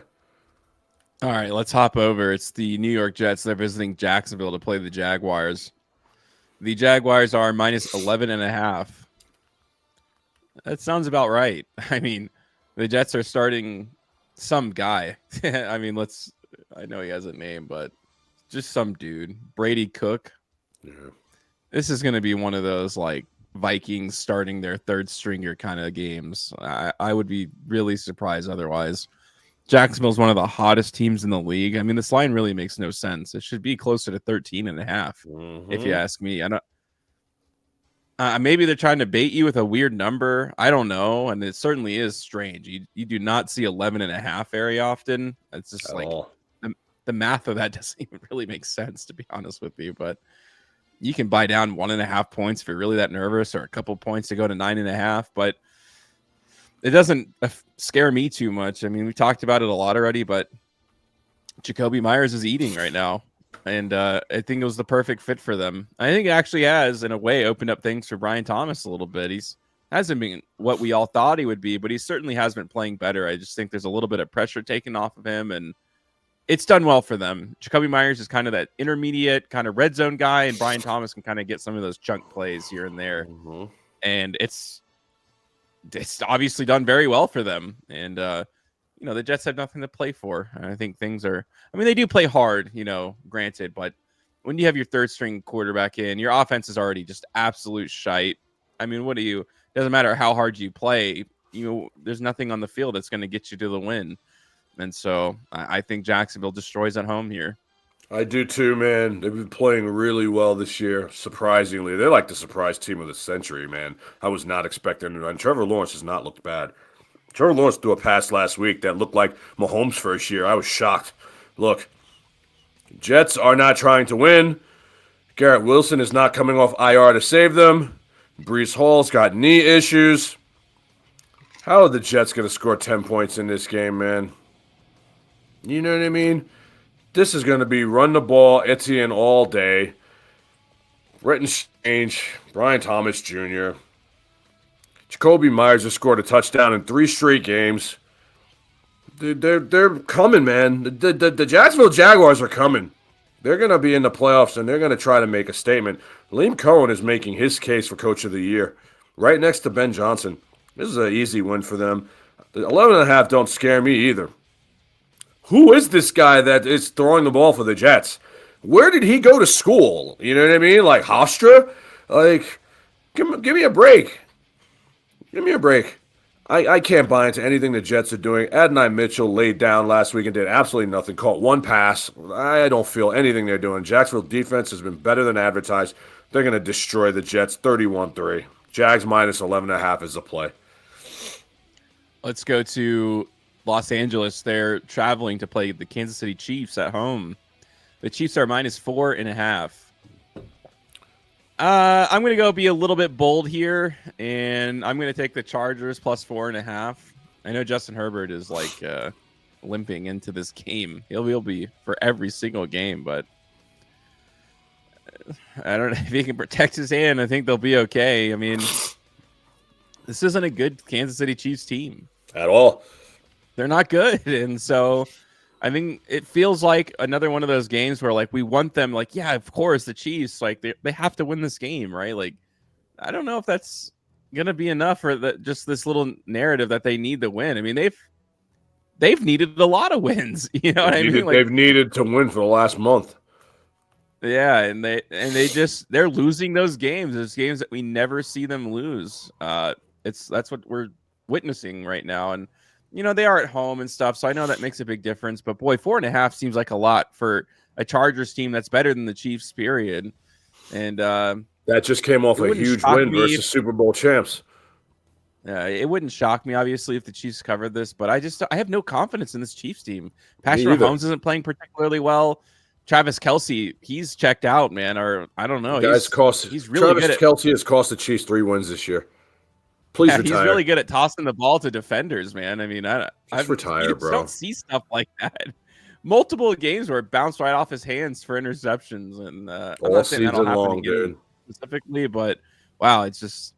All right, let's hop over. It's the New York Jets. They're visiting Jacksonville to play the Jaguars. The Jaguars are minus 11.5. That sounds about right. I mean, the Jets are starting some guy. I mean, I know he has a name, but just some dude. Brady Cook. Yeah. This is going to be one of those, like, Vikings starting their third stringer kind of games. I would be really surprised otherwise. Jacksonville's one of the hottest teams in the league. I mean, this line really makes no sense. It should be closer to 13.5, if you Mm-hmm. ask me. I don't. Maybe they're trying to bait you with a weird number. I don't know, and it certainly is strange. You do not see 11.5 very often. It's just At like all. the math of that doesn't even really make sense, to be honest with you. But you can buy down 1.5 points if you're really that nervous, or a couple points to go to 9.5. But it doesn't scare me too much. I mean, we talked about it a lot already, but Jacoby Myers is eating right now. And I think it was the perfect fit for them. I think it actually has, in a way, opened up things for Brian Thomas a little bit. He's hasn't been what we all thought he would be, but he certainly has been playing better. I just think there's a little bit of pressure taken off of him, and it's done well for them. Jacoby Myers is kind of that intermediate kind of red zone guy, and Brian Thomas can kind of get some of those chunk plays here and there. Mm-hmm. And it's obviously done very well for them. And the Jets have nothing to play for. And I think things are. I mean, they do play hard, granted, but when you have your third string quarterback in, your offense is already just absolute shite. I mean, what do you? Doesn't matter how hard you play. There's nothing on the field that's going to get you to the win. And so I think Jacksonville destroys at home here. I do too, man. They've been playing really well this year. Surprisingly, they're like the surprise team of the century, man. I was not expecting it. And Trevor Lawrence has not looked bad. Trevor Lawrence threw a pass last week that looked like Mahomes' first year. I was shocked. Look, Jets are not trying to win. Garrett Wilson is not coming off IR to save them. Brees Hall's got knee issues. How are the Jets going to score 10 points in this game, man? You know what I mean? This is going to be run the ball, Etienne all day. Written change, Brian Thomas Jr. Jacoby Myers has scored a touchdown in 3 straight games. They're coming, man. The Jacksonville Jaguars are coming. They're going to be in the playoffs, and they're going to try to make a statement. Liam Cohen is making his case for Coach of the Year, right next to Ben Johnson. This is an easy win for them. The 11.5 don't scare me either. Who is this guy that is throwing the ball for the Jets? Where did he go to school? You know what I mean? Like Hofstra? Like, give me a break. Give me a break. I can't buy into anything the Jets are doing. Adonai Mitchell laid down last week and did absolutely nothing. Caught 1 pass. I don't feel anything they're doing. Jacksonville defense has been better than advertised. They're going to destroy the Jets 31-3. Jags minus 11.5 is the play. Let's go to Los Angeles. They're traveling to play the Kansas City Chiefs at home. The Chiefs are minus 4.5. I'm going to go be a little bit bold here, and I'm going to take the Chargers plus 4.5. I know Justin Herbert is like limping into this game. He'll be for every single game, but I don't know if he can protect his hand. I think they'll be okay. I mean, this isn't a good Kansas City Chiefs team At all. They're not good, and so I think it feels like another one of those games where like we want them, like, yeah, of course the Chiefs, like they have to win this game, right? Like, I don't know if that's gonna be enough for just this little narrative that they need to win. I mean, they've needed a lot of wins, you know what I mean? Like, They've needed to win for the last month. yeah, and they're losing those games. Those games that we never see them lose. That's what we're witnessing right now, and they are at home and stuff, so I know that makes a big difference. But boy, 4.5 seems like a lot for a Chargers team that's better than the Chiefs, period. And that just came off a huge win versus Super Bowl champs. It wouldn't shock me, obviously, if the Chiefs covered this, but I have no confidence in this Chiefs team. Patrick Mahomes isn't playing particularly well. Travis Kelce, he's checked out, man, or I don't know. He's really good. Kelce has cost the Chiefs 3 wins this year. Please retire. He's really good at tossing the ball to defenders, man. I mean, retire, bro. Don't see stuff like that. Multiple games where it bounced right off his hands for interceptions, and I'm not saying that'll happen again specifically, but wow, it's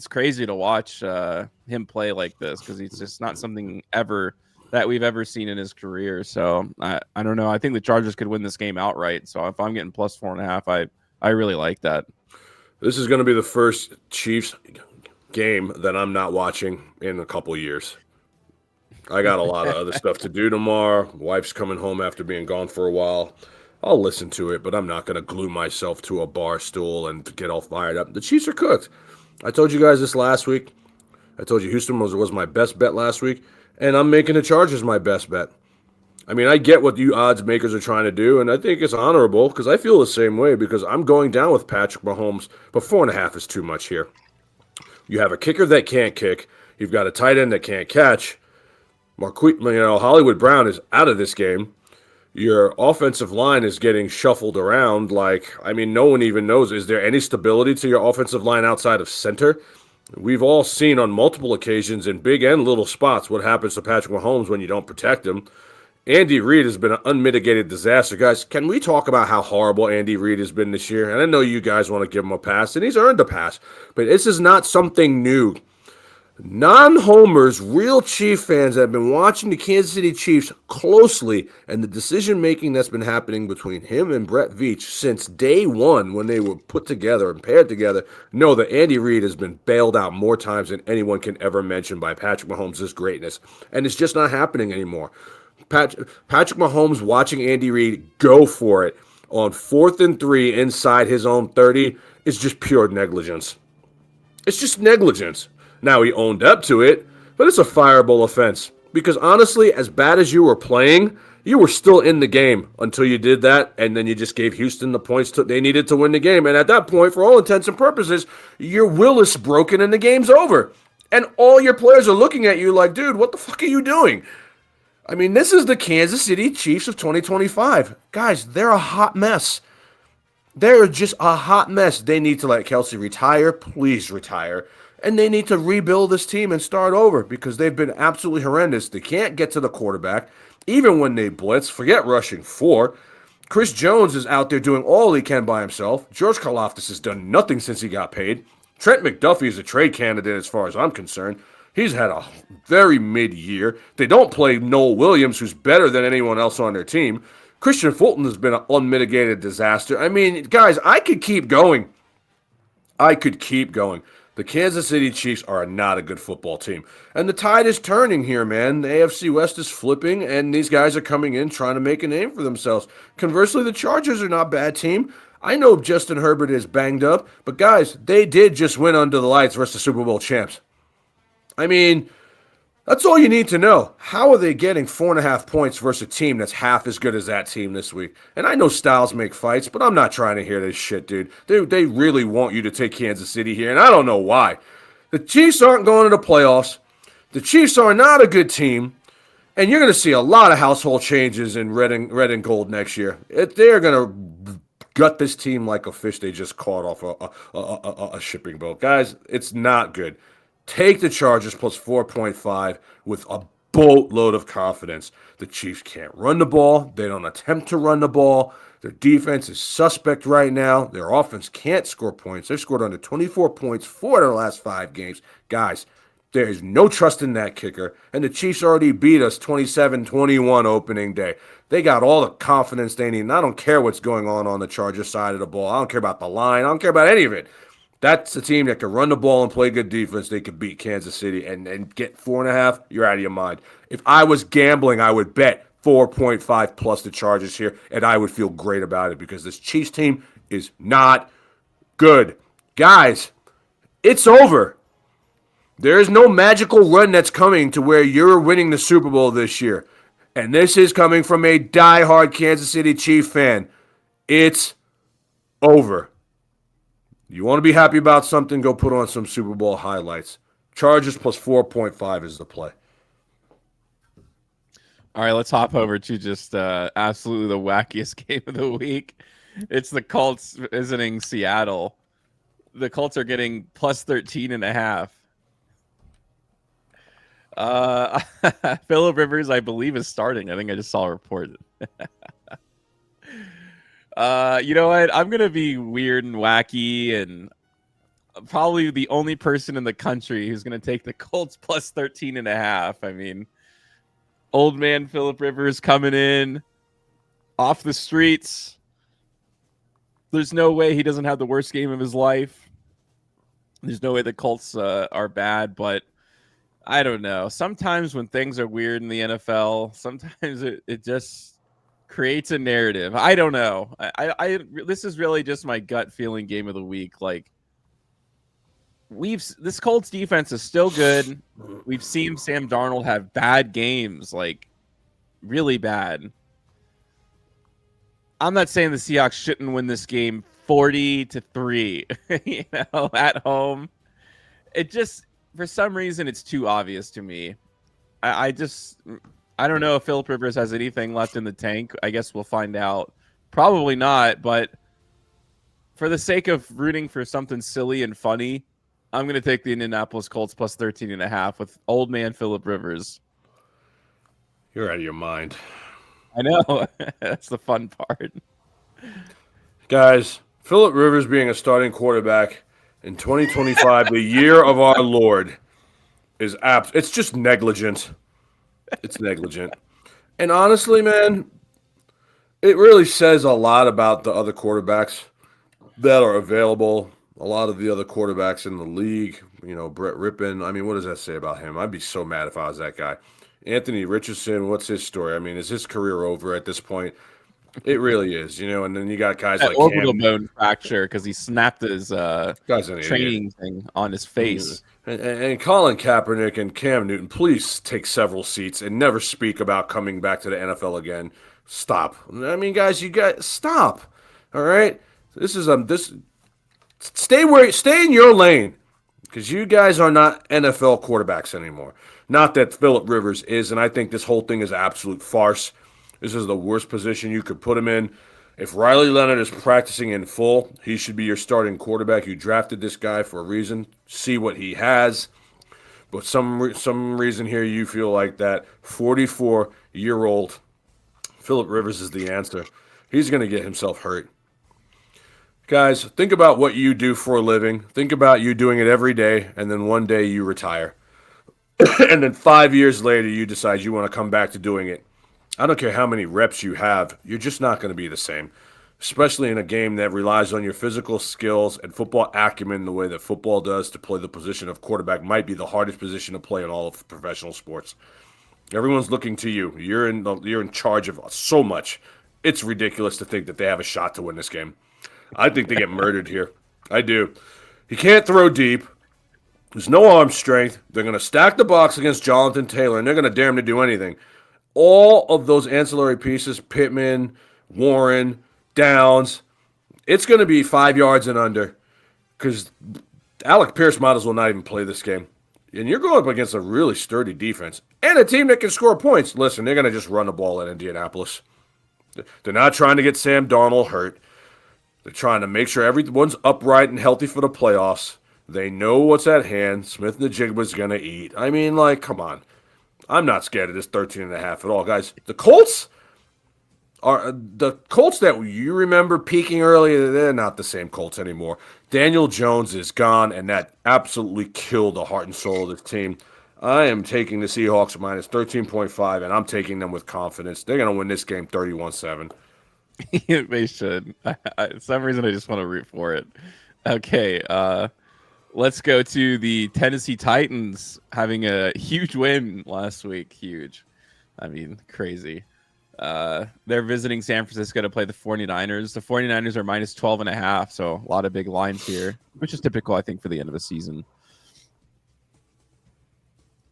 crazy to watch him play like this because it's just not something ever that we've ever seen in his career. So I don't know. I think the Chargers could win this game outright. So if I'm getting plus 4.5, I really like that. This is going to be the first Chiefs game that I'm not watching in a couple years. I got a lot of other stuff to do tomorrow. Wife's coming home after being gone for a while. I'll listen to it, but I'm not going to glue myself to a bar stool and get all fired up. The Chiefs are cooked. I told you guys this last week. I told you Houston was my best bet last week, and I'm making the Chargers my best bet. I mean, I get what you odds makers are trying to do, and I think it's honorable because I feel the same way because I'm going down with Patrick Mahomes, but 4.5 is too much here. You have a kicker that can't kick. You've got a tight end that can't catch. Hollywood Brown is out of this game. Your offensive line is getting shuffled around. Like, I mean, no one even knows. Is there any stability to your offensive line outside of center? We've all seen on multiple occasions in big and little spots what happens to Patrick Mahomes when you don't protect him. Andy Reid has been an unmitigated disaster. Guys, can we talk about how horrible Andy Reid has been this year? And I know you guys want to give him a pass, and he's earned a pass, but this is not something new. Non-homers, real Chief fans that have been watching the Kansas City Chiefs closely and the decision-making that's been happening between him and Brett Veach since day one when they were put together and paired together know that Andy Reid has been bailed out more times than anyone can ever mention by Patrick Mahomes' greatness. And it's just not happening anymore. Patrick Mahomes watching Andy Reid go for it on 4th and 3 inside his own 30 is just pure negligence. It's just negligence. Now, he owned up to it, but it's a fireable offense. Because honestly, as bad as you were playing, you were still in the game until you did that, and then you just gave Houston the points they needed to win the game. And at that point, for all intents and purposes, your will is broken and the game's over. And all your players are looking at you like, dude, what the fuck are you doing? I mean, this is the Kansas City Chiefs of 2025. Guys, they're a hot mess. They're just a hot mess. They need to let Kelsey retire. Please retire. And they need to rebuild this team and start over because they've been absolutely horrendous. They can't get to the quarterback. Even when they blitz, forget rushing 4. Chris Jones is out there doing all he can by himself. George Karlaftis has done nothing since he got paid. Trent McDuffie is a trade candidate as far as I'm concerned. He's had a very mid-year. They don't play Noel Williams, who's better than anyone else on their team. Christian Fulton has been an unmitigated disaster. I mean, guys, I could keep going. The Kansas City Chiefs are not a good football team. And the tide is turning here, man. The AFC West is flipping, and these guys are coming in trying to make a name for themselves. Conversely, the Chargers are not a bad team. I know Justin Herbert is banged up, but guys, they did just win under the lights versus the Super Bowl champs. I mean, that's all you need to know. How are they getting 4.5 points versus a team that's half as good as that team this week? And I know styles make fights, but I'm not trying to hear this shit, dude. They really want you to take Kansas City here, and I don't know why. The Chiefs aren't going to the playoffs. The Chiefs are not a good team, and you're going to see a lot of household changes in red and gold next year. They're going to gut this team like a fish they just caught off a shipping boat. Guys, it's not good. Take the Chargers plus 4.5 with a boatload of confidence. The Chiefs can't run the ball. They don't attempt to run the ball. Their defense is suspect right now. Their offense can't score points. They've scored under 24 points for their last 5 games. Guys, there is no trust in that kicker. And the Chiefs already beat us 27-21 opening day. They got all the confidence they need. And I don't care what's going on the Chargers side of the ball. I don't care about the line. I don't care about any of it. That's a team that can run the ball and play good defense. They could beat Kansas City and get 4.5. You're out of your mind. If I was gambling, I would bet 4.5 plus the Chargers here, and I would feel great about it because this Chiefs team is not good. Guys, it's over. There is no magical run that's coming to where you're winning the Super Bowl this year. And this is coming from a diehard Kansas City Chief fan. It's over. You want to be happy about something, go put on some Super Bowl highlights. Chargers plus 4.5 is the play. All right, let's hop over to just absolutely the wackiest game of the week. It's the Colts visiting Seattle. The Colts are getting plus 13.5. Phillip Rivers, I believe, is starting. I think I just saw a report. You know what? I'm going to be weird and wacky and probably the only person in the country who's going to take the Colts plus 13.5. I mean, old man Phillip Rivers coming in off the streets. There's no way he doesn't have the worst game of his life. There's no way the Colts are bad, but I don't know. Sometimes when things are weird in the NFL, sometimes it just creates a narrative. I don't know. This is really just my gut feeling game of the week. Like this Colts defense is still good. We've seen Sam Darnold have bad games. Like really bad. I'm not saying the Seahawks shouldn't win this game 40-3, at home. It just, for some reason, it's too obvious to me. I just, I don't know if Philip Rivers has anything left in the tank. I guess we'll find out. Probably not, but for the sake of rooting for something silly and funny, I'm going to take the Indianapolis Colts plus 13.5 with old man Philip Rivers. You're out of your mind. I know. That's the fun part. Guys, Philip Rivers being a starting quarterback in 2025, the year of our Lord, is it's just negligent. It's negligent. And honestly, man, it really says a lot about the other quarterbacks that are available. A lot of the other quarterbacks in the league, Brett Rippon. I mean, what does that say about him? I'd be so mad if I was that guy. Anthony Richardson, what's his story? I mean, is his career over at this point? It really is, and then you got guys That like orbital Cam. bone fracture because he snapped his Guy's an training thing on his face. And Colin Kaepernick and Cam Newton, please take several seats and never speak about coming back to the NFL again. Stop. I mean, guys, you got stop. All right, this is this. Stay in your lane because you guys are not NFL quarterbacks anymore. Not that Philip Rivers is, and I think this whole thing is an absolute farce. This is the worst position you could put him in. If Riley Leonard is practicing in full, he should be your starting quarterback. You drafted this guy for a reason. See what he has. But some reason here you feel like that 44-year-old Philip Rivers is the answer. He's going to get himself hurt. Guys, think about what you do for a living. Think about you doing it every day, and then one day you retire. And then 5 years later, you decide you want to come back to doing it. I don't care how many reps you have, you're just not going to be the same, especially in a game that relies on your physical skills and football acumen the way that football does. To play the position of quarterback might be the hardest position to play in all of professional sports. Everyone's looking to you. You're in charge of so much. It's ridiculous to think that they have a shot to win this game. I think they get murdered here. I do. He can't throw deep. There's no arm strength. They're going to stack the box against Jonathan Taylor, and they're going to dare him to do anything. All of those ancillary pieces, Pittman, Warren, Downs, it's going to be 5 yards and under because Alec Pierce might as well not even play this game. And you're going up against a really sturdy defense and a team that can score points. Listen, they're going to just run the ball at Indianapolis. They're not trying to get Sam Darnold hurt. They're trying to make sure everyone's upright and healthy for the playoffs. They know what's at hand. Smith-Njigba's going to eat. I mean, come on. I'm not scared of this 13.5 at all, guys. The Colts that you remember peaking earlier, they're not the same Colts anymore. Daniel Jones is gone, and that absolutely killed the heart and soul of this team. I am taking the Seahawks minus 13.5, and I'm taking them with confidence. They're going to win this game 31-7. They should. For some reason, I just want to root for it. Okay, let's go to the Tennessee Titans having a huge win last week. Huge. I mean, crazy. They're visiting San Francisco to play the 49ers. The 49ers are minus 12.5, so a lot of big lines here, which is typical, I think, for the end of the season.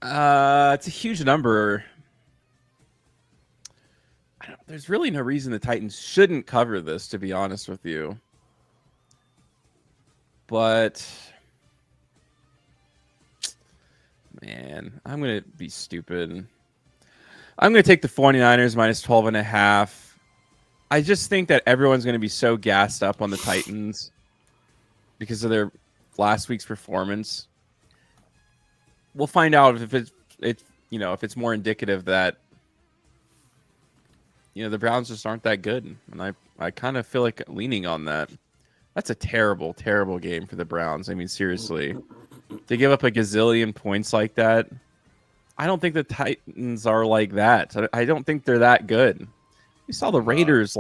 It's a huge number. There's really no reason the Titans shouldn't cover this, to be honest with you. But, man, I'm going to be stupid. I'm going to take the 49ers minus 12.5. I just think that everyone's going to be so gassed up on the Titans because of their last week's performance. We'll find out if it's more indicative that the Browns just aren't that good, and I kind of feel like leaning on that. That's a terrible, terrible game for the Browns. I mean, seriously, they give up a gazillion points like that. I don't think the Titans are like that. I don't think they're that good. We saw the Raiders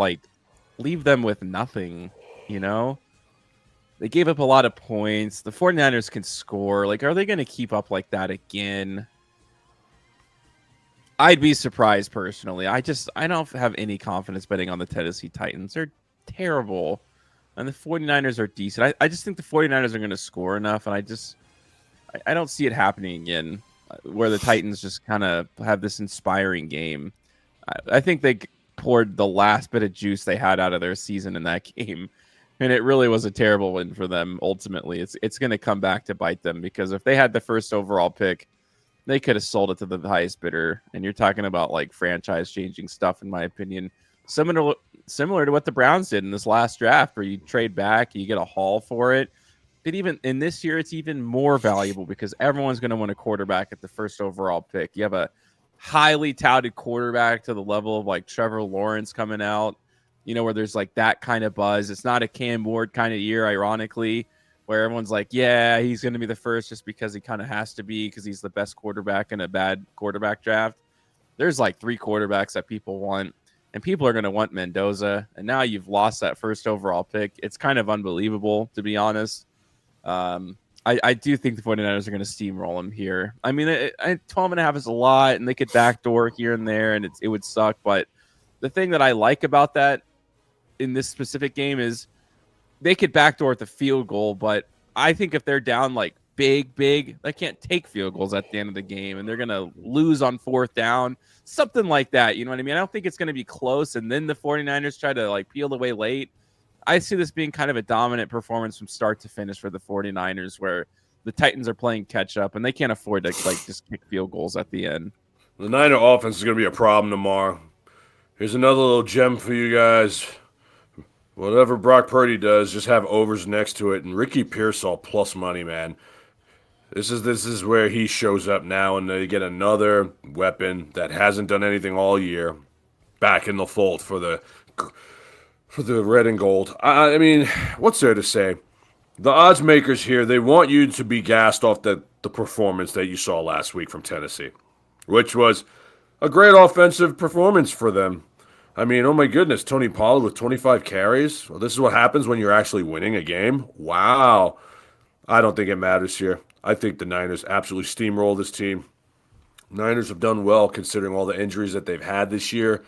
leave them with nothing. They gave up a lot of points. The 49ers can score. Are they going to keep up like that again? I'd be surprised personally. I don't have any confidence betting on the Tennessee Titans. They're terrible. And the 49ers are decent. I just think the 49ers are going to score enough, and I don't see it happening again where the Titans just kind of have this inspiring game. I think they poured the last bit of juice they had out of their season in that game. And it really was a terrible win for them. Ultimately, it's going to come back to bite them, because if they had the first overall pick, they could have sold it to the highest bidder. And you're talking about like franchise changing stuff, in my opinion. Similar to what the Browns did in this last draft, where you trade back, you get a haul for it. But even in this year, it's even more valuable because everyone's going to want a quarterback at the first overall pick. You have a highly touted quarterback to the level of like Trevor Lawrence coming out, where there's like that kind of buzz. It's not a Cam Ward kind of year, ironically, where everyone's like, yeah, he's going to be the first just because he kind of has to be, because he's the best quarterback in a bad quarterback draft. There's like 3 quarterbacks that people want, and people are going to want Mendoza. And now you've lost that first overall pick. It's kind of unbelievable, to be honest. I do think the 49ers are going to steamroll him here. I mean, 12.5 is a lot, and they could backdoor here and there, and it would suck. But the thing that I like about that in this specific game is they could backdoor at the field goal, but I think if they're down like big, they can't take field goals at the end of the game, and they're going to lose on 4th down, something like that. You know what I mean? I don't think it's going to be close, and then the 49ers try to like peel away late. I see this being kind of a dominant performance from start to finish for the 49ers, where the Titans are playing catch up and they can't afford to like just kick field goals at the end. The Niner offense is going to be a problem tomorrow. Here's another little gem for you guys. Whatever Brock Purdy does, just have overs next to it. And Ricky Pearsall plus money, man. This is where he shows up now, and they get another weapon that hasn't done anything all year back in the fold for the red and gold. I mean, what's there to say? The odds makers here, they want you to be gassed off the performance that you saw last week from Tennessee, which was a great offensive performance for them. I mean, oh my goodness, Tony Pollard with 25 carries. Well, this is what happens when you're actually winning a game. Wow. I don't think it matters here. I think the Niners absolutely steamroll this team. Niners have done well considering all the injuries that they've had this year.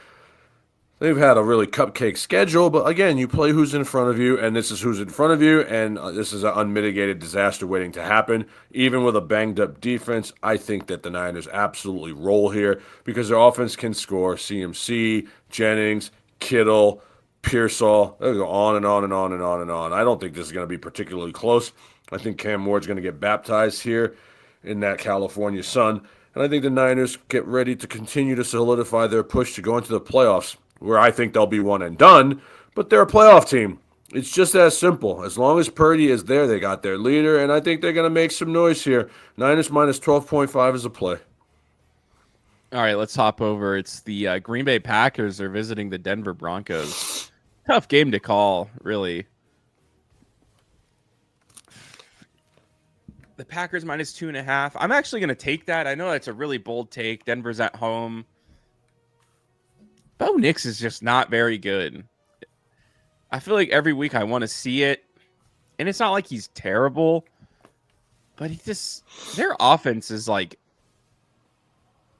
They've had a really cupcake schedule, but again, you play who's in front of you, and this is who's in front of you, and this is an unmitigated disaster waiting to happen. Even with a banged-up defense, I think that the Niners absolutely roll here because their offense can score. CMC, Jennings, Kittle, Pearsall, they'll go on and on and on and on and on. I don't think this is going to be particularly close. I think Cam Ward's going to get baptized here in that California sun, and I think the Niners get ready to continue to solidify their push to go into the playoffs, where I think they'll be one and done, but they're a playoff team. It's just as simple. As long as Purdy is there, they got their leader, and I think they're going to make some noise here. Niners minus 12.5 is a play. All right, let's hop over. It's the Green Bay Packers are visiting the Denver Broncos. Tough game to call, really. The Packers minus 2.5. I'm actually going to take that. I know that's a really bold take. Denver's at home. Bo Nix is just not very good. I feel like every week I want to see it, and it's not like he's terrible, but their offense is like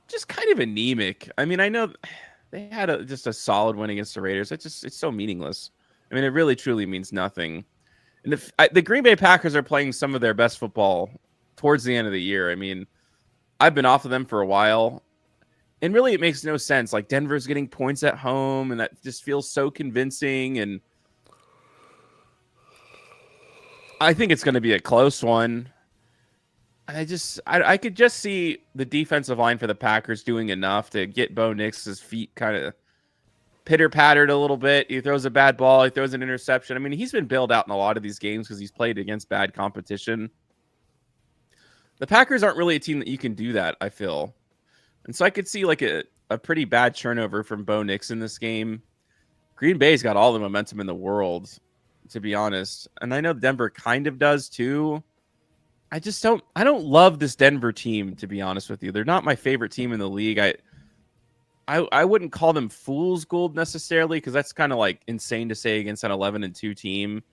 just kind of anemic. I mean, I know they had just a solid win against the Raiders. It's so meaningless. I mean, it really truly means nothing. And the Green Bay Packers are playing some of their best football towards the end of the year. I mean, I've been off of them for a while. And really, it makes no sense. Like, Denver's getting points at home, and that just feels so convincing. And I think it's going to be a close one. I could just see the defensive line for the Packers doing enough to get Bo Nix's feet kind of pitter-pattered a little bit. He throws a bad ball. He throws an interception. I mean, he's been bailed out in a lot of these games because he's played against bad competition. The Packers aren't really a team that you can do that, I feel. And so I could see like a pretty bad turnover from Bo Nix in this game. Green Bay's got all the momentum in the world, to be honest. And I know Denver kind of does too. I don't love this Denver team, to be honest with you. They're not my favorite team in the league. I wouldn't call them fool's gold necessarily, because that's kind of like insane to say against an 11-2 team.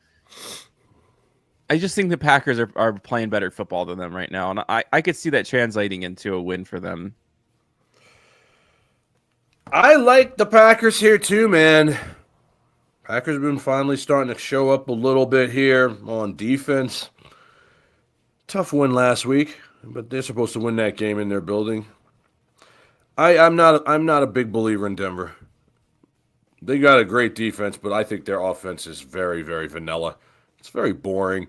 I just think the Packers are playing better football than them right now. And I could see that translating into a win for them. I like the Packers here too, man. Packers have been finally starting to show up a little bit here on defense. Tough win last week, but they're supposed to win that game in their building. I'm not a big believer in Denver. They got a great defense, but I think their offense is very, very vanilla. It's very boring.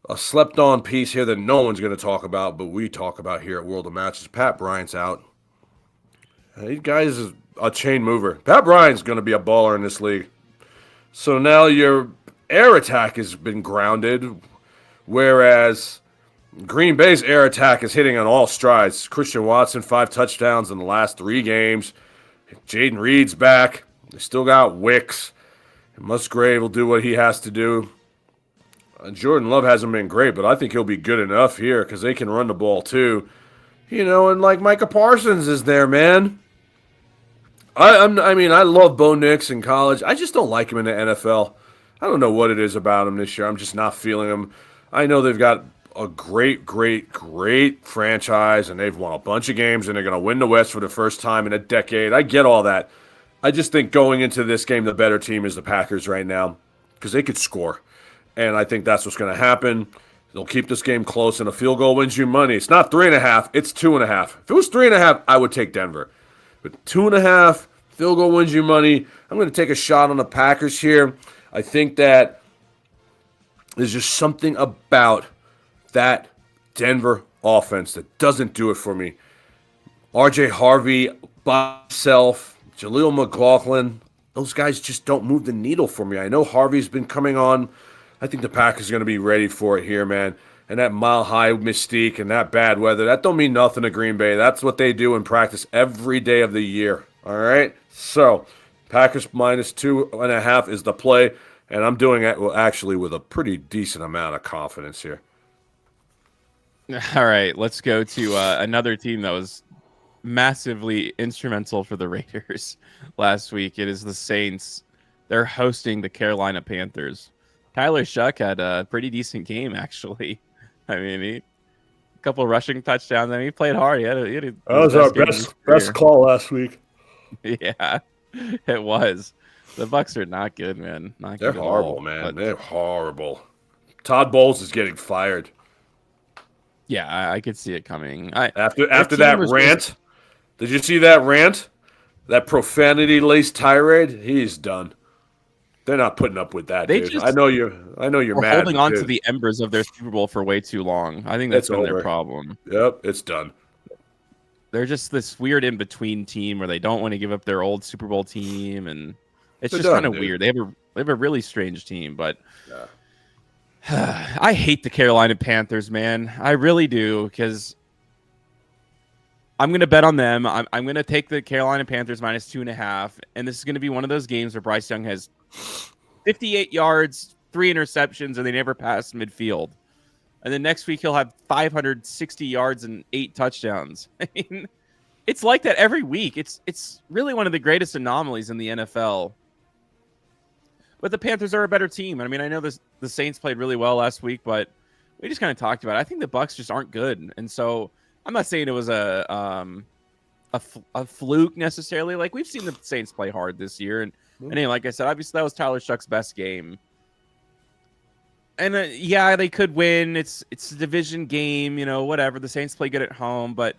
A slept on piece here that no one's going to talk about, but we talk about here at World of Matches. Pat Bryant's out. These guys is a chain mover. Pat Bryant's going to be a baller in this league. So now your air attack has been grounded, whereas Green Bay's air attack is hitting on all strides. Christian Watson, 5 touchdowns in the last 3 games. Jaden Reed's back. They still got Wicks. Musgrave will do what he has to do. Jordan Love hasn't been great, but I think he'll be good enough here because they can run the ball too. And like Micah Parsons is there, man. I love Bo Nix in college. I just don't like him in the NFL. I don't know what it is about him this year. I'm just not feeling him. I know they've got a great, great, great franchise, and they've won a bunch of games, and they're going to win the West for the first time in a decade. I get all that. I just think going into this game, the better team is the Packers right now because they could score. And I think that's what's going to happen. They'll keep this game close, and a field goal wins you money. It's not 3.5, it's 2.5. If it was 3.5, I would take Denver. But 2.5, field goal wins you money. I'm going to take a shot on the Packers here. I think that there's just something about that Denver offense that doesn't do it for me. RJ Harvey by himself, Jaleel McLaughlin, those guys just don't move the needle for me. I know Harvey's been coming on. I think the Packers are going to be ready for it here, man. And that mile-high mystique and that bad weather, that don't mean nothing to Green Bay. That's what they do in practice every day of the year, all right? So, Packers minus 2.5 is the play, and I'm doing it actually with a pretty decent amount of confidence here. All right, let's go to another team that was massively instrumental for the Raiders last week. It is the Saints. They're hosting the Carolina Panthers. Tyler Shuck had a pretty decent game, actually. I mean, a couple rushing touchdowns. I mean, he played hard. He had that was our best call last week. Yeah, it was. The Bucs are not good, man. They're horrible, man. But they're horrible. Todd Bowles is getting fired. Yeah, I could see it coming. After that rant, did you see that rant? That profanity-laced tirade? He's done. They're not putting up with that, dude. I know you're mad. Holding on to the embers of their Super Bowl for way too long. I think that's been their problem. Yep, it's done. They're just this weird in-between team where they don't want to give up their old Super Bowl team, and it's just kind of weird. They have a really strange team, but I hate the Carolina Panthers, man. I really do, because I'm going to bet on them. I'm going to take the Carolina Panthers minus 2.5, and this is going to be one of those games where Bryce Young has 58 yards, 3 interceptions, and they never pass midfield. And then next week he'll have 560 yards and 8 touchdowns. I mean, it's like that every week. It's really one of the greatest anomalies in the NFL. But the Panthers are a better team. I mean, I know the Saints played really well last week, but we just kind of talked about it. I think the Bucs just aren't good, and so I'm not saying it was a fluke necessarily. Like, we've seen the Saints play hard this year, and anyway, like I said, obviously that was Tyler Shuck's best game. And yeah, they could win. It's a division game, whatever. The Saints play good at home, but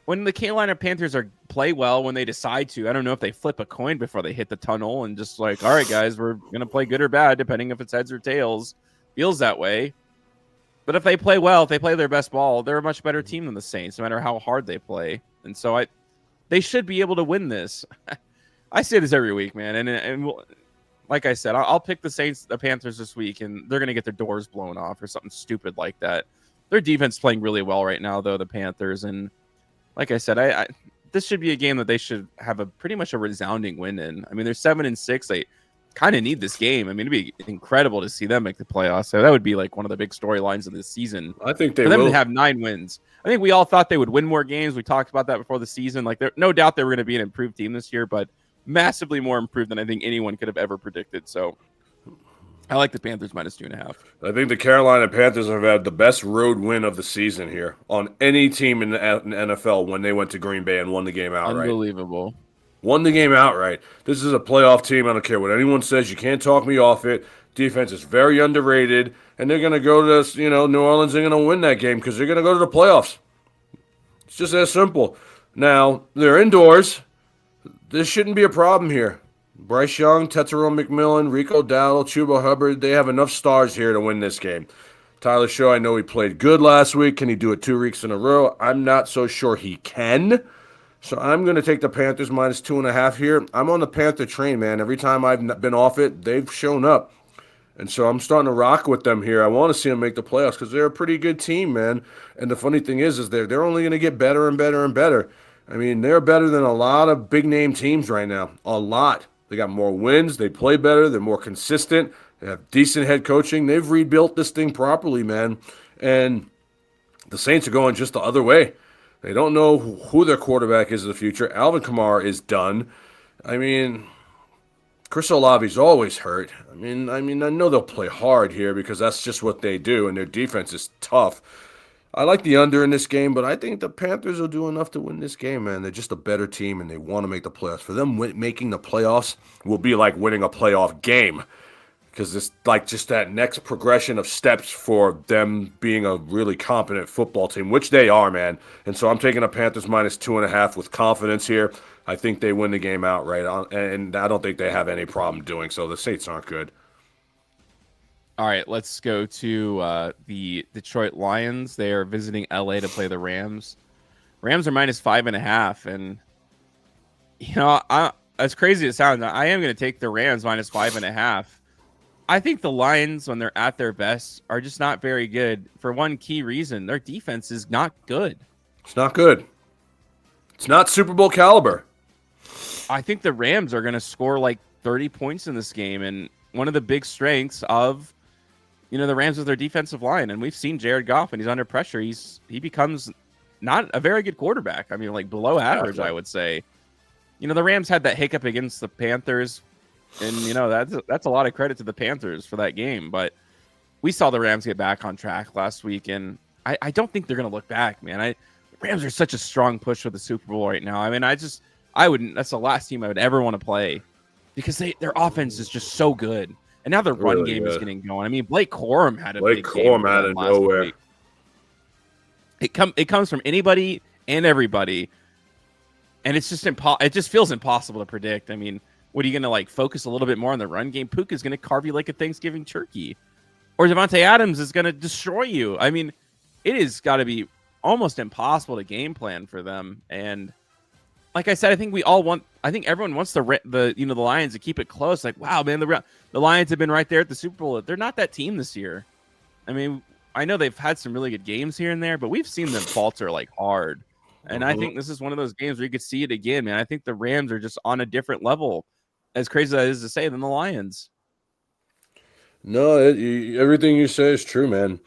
when the Carolina Panthers play well, when they decide to, I don't know if they flip a coin before they hit the tunnel and just like, all right, guys, we're gonna play good or bad, depending if it's heads or tails. Feels that way. But if they play well, if they play their best ball, they're a much better team than the Saints, no matter how hard they play. And so they should be able to win this. I say this every week, man. And like I said, I'll pick the Panthers this week, and they're going to get their doors blown off or something stupid like that. Their defense is playing really well right now, though, the Panthers. And like I said, this should be a game that they should have pretty much a resounding win in. I mean, they're 7-6. They kind of need this game. I mean, it'd be incredible to see them make the playoffs. So that would be like one of the big storylines of this season. I think they for them will to have 9 wins. I think we all thought they would win more games. We talked about that before the season. Like, no doubt they were going to be an improved team this year, but massively more improved than I think anyone could have ever predicted. So I like the Panthers minus 2.5. I think the Carolina Panthers have had the best road win of the season here on any team in the NFL when they went to Green Bay and won the game outright. Unbelievable. Won the game outright. This is a playoff team. I don't care what anyone says. You can't talk me off it. Defense is very underrated, and they're going to go to New Orleans. They're going to win that game because they're going to go to the playoffs. It's just that simple. Now, they're indoors. This shouldn't be a problem here. Bryce Young, Tetero McMillan, Rico Dowdle, Chuba Hubbard, they have enough stars here to win this game. Tyler Shaw, I know he played good last week. Can he do it 2 weeks in a row? I'm not so sure he can. So I'm going to take the Panthers minus 2.5 here. I'm on the Panther train, man. Every time I've been off it, they've shown up. And so I'm starting to rock with them here. I want to see them make the playoffs because they're a pretty good team, man. And the funny thing is they're only going to get better and better and better. I mean, they're better than a lot of big name teams right now. A lot. They got more wins. They play better. They're more consistent. They have decent head coaching. They've rebuilt this thing properly, man. And the Saints are going just the other way. They don't know who their quarterback is in the future. Alvin Kamara is done. I mean, Chris Olave's always hurt. I mean, I know they'll play hard here because that's just what they do, and their defense is tough. I like the under in this game, but I think the Panthers will do enough to win this game, man. They're just a better team, and they want to make the playoffs. For them, making the playoffs will be like winning a playoff game because it's like just that next progression of steps for them being a really competent football team, which they are, man. And so I'm taking the Panthers minus 2.5 with confidence here. I think they win the game outright, and I don't think they have any problem doing so. The Saints aren't good. All right, let's go to the Detroit Lions. They are visiting LA to play the Rams. Rams are minus 5.5, and as crazy as it sounds, I am going to take the Rams minus 5.5. I think the Lions, when they're at their best, are just not very good for one key reason. Their defense is not good. It's not good. It's not Super Bowl caliber. I think the Rams are going to score like 30 points in this game. And one of the big strengths of, the Rams is their defensive line. And we've seen Jared Goff, and he's under pressure. He becomes not a very good quarterback. I mean, like below average, I would say. The Rams had that hiccup against the Panthers. And, that's a lot of credit to the Panthers for that game. But we saw the Rams get back on track last week, and I don't think they're going to look back, man. The Rams are such a strong push for the Super Bowl right now. I mean, I wouldn't. That's the last team I would ever want to play because their offense is just so good. And now their run game is getting going. I mean, Blake Corum had a big game out of nowhere. Week. It comes from anybody and everybody. And it's just it just feels impossible to predict. I mean, what are you going to focus a little bit more on the run game? Puka's going to carve you like a Thanksgiving turkey. Or Devontae Adams is going to destroy you. I mean, it has got to be almost impossible to game plan for them. And like I said, I think everyone wants the Lions to keep it close. Like, wow, man, the Lions have been right there at the Super Bowl. They're not that team this year. I mean, I know they've had some really good games here and there, but we've seen them falter hard. And I think this is one of those games where you could see it again, man. I think the Rams are just on a different level, as crazy as that is to say, than the Lions. No, everything you say is true, man.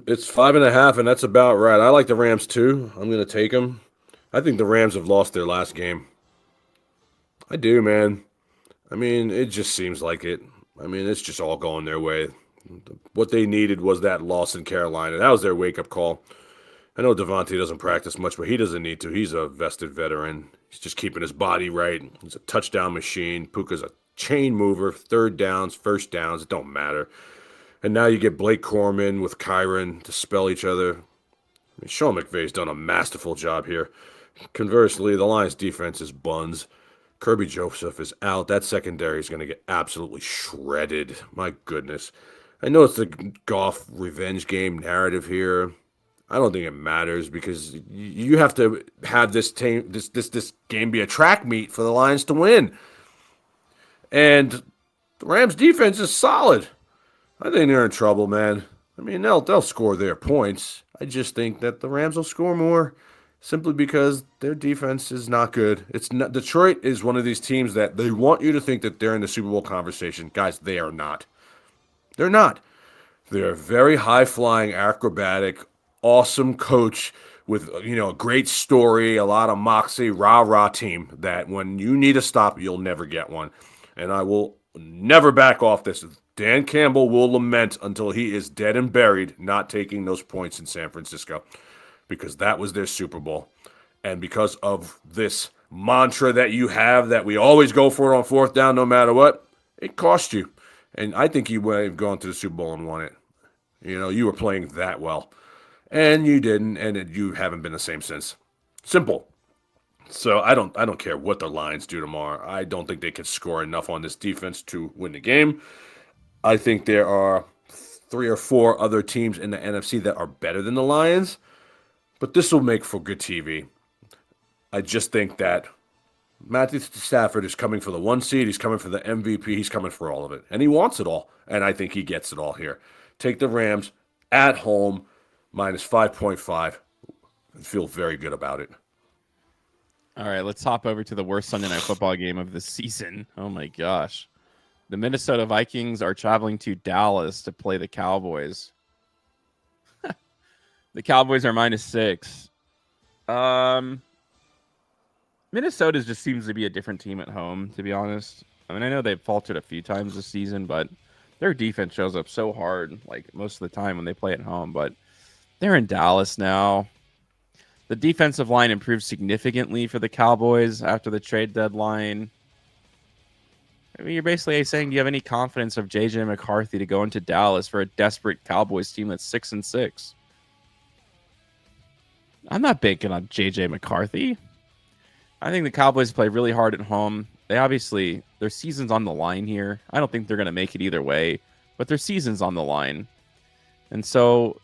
It's 5.5, and that's about right. I like the Rams too. I'm going to take them. I think the Rams have lost their last game. I do, man. I mean, it just seems like it. I mean, it's just all going their way. What they needed was that loss in Carolina. That was their wake-up call. I know Devontae doesn't practice much, but he doesn't need to. He's a vested veteran. He's just keeping his body right. He's a touchdown machine. Puka's a chain mover. Third downs, first downs, it don't matter. And now you get Blake Corum with Kyron to spell each other. I mean, Sean McVay's done a masterful job here. Conversely, the Lions' defense is buns. Kirby Joseph is out. That secondary is going to get absolutely shredded. My goodness. I know it's the Goff revenge game narrative here. I don't think it matters because you have to have this game be a track meet for the Lions to win. And the Rams' defense is solid. I think they're in trouble, man. I mean, they'll score their points. I just think that the Rams will score more simply because their defense is not good. Detroit is one of these teams that they want you to think that they're in the Super Bowl conversation. Guys, they are not. They're not. They're a very high-flying, acrobatic, awesome coach with a great story, a lot of moxie, rah-rah team that when you need a stop, you'll never get one. And I will never back off this. Dan Campbell will lament until he is dead and buried not taking those points in San Francisco because that was their Super Bowl. And because of this mantra that you have that we always go for it on fourth down no matter what, it cost you. And I think you would have gone to the Super Bowl and won it. You were playing that well. And you didn't, and you haven't been the same since. Simple. So I don't care what the Lions do tomorrow. I don't think they can score enough on this defense to win the game. I think there are 3 or 4 other teams in the NFC that are better than the Lions, but this will make for good TV. I just think that Matthew Stafford is coming for the 1 seed. He's coming for the MVP. He's coming for all of it. And he wants it all. And I think he gets it all here. Take the Rams at home, minus 5.5. And feel very good about it. All right, let's hop over to the worst Sunday Night Football game of the season. Oh my gosh. The Minnesota Vikings are traveling to Dallas to play the Cowboys. The Cowboys are -6. Minnesota just seems to be a different team at home, to be honest. I mean, I know they've faltered a few times this season, but their defense shows up so hard, like most of the time when they play at home. But they're in Dallas now. The defensive line improved significantly for the Cowboys after the trade deadline. I mean, you're basically saying, do you have any confidence of J.J. McCarthy to go into Dallas for a desperate Cowboys team that's 6-6? I'm not banking on J.J. McCarthy. I think the Cowboys play really hard at home. They obviously, their season's on the line here. I don't think they're going to make it either way, but their season's on the line. And so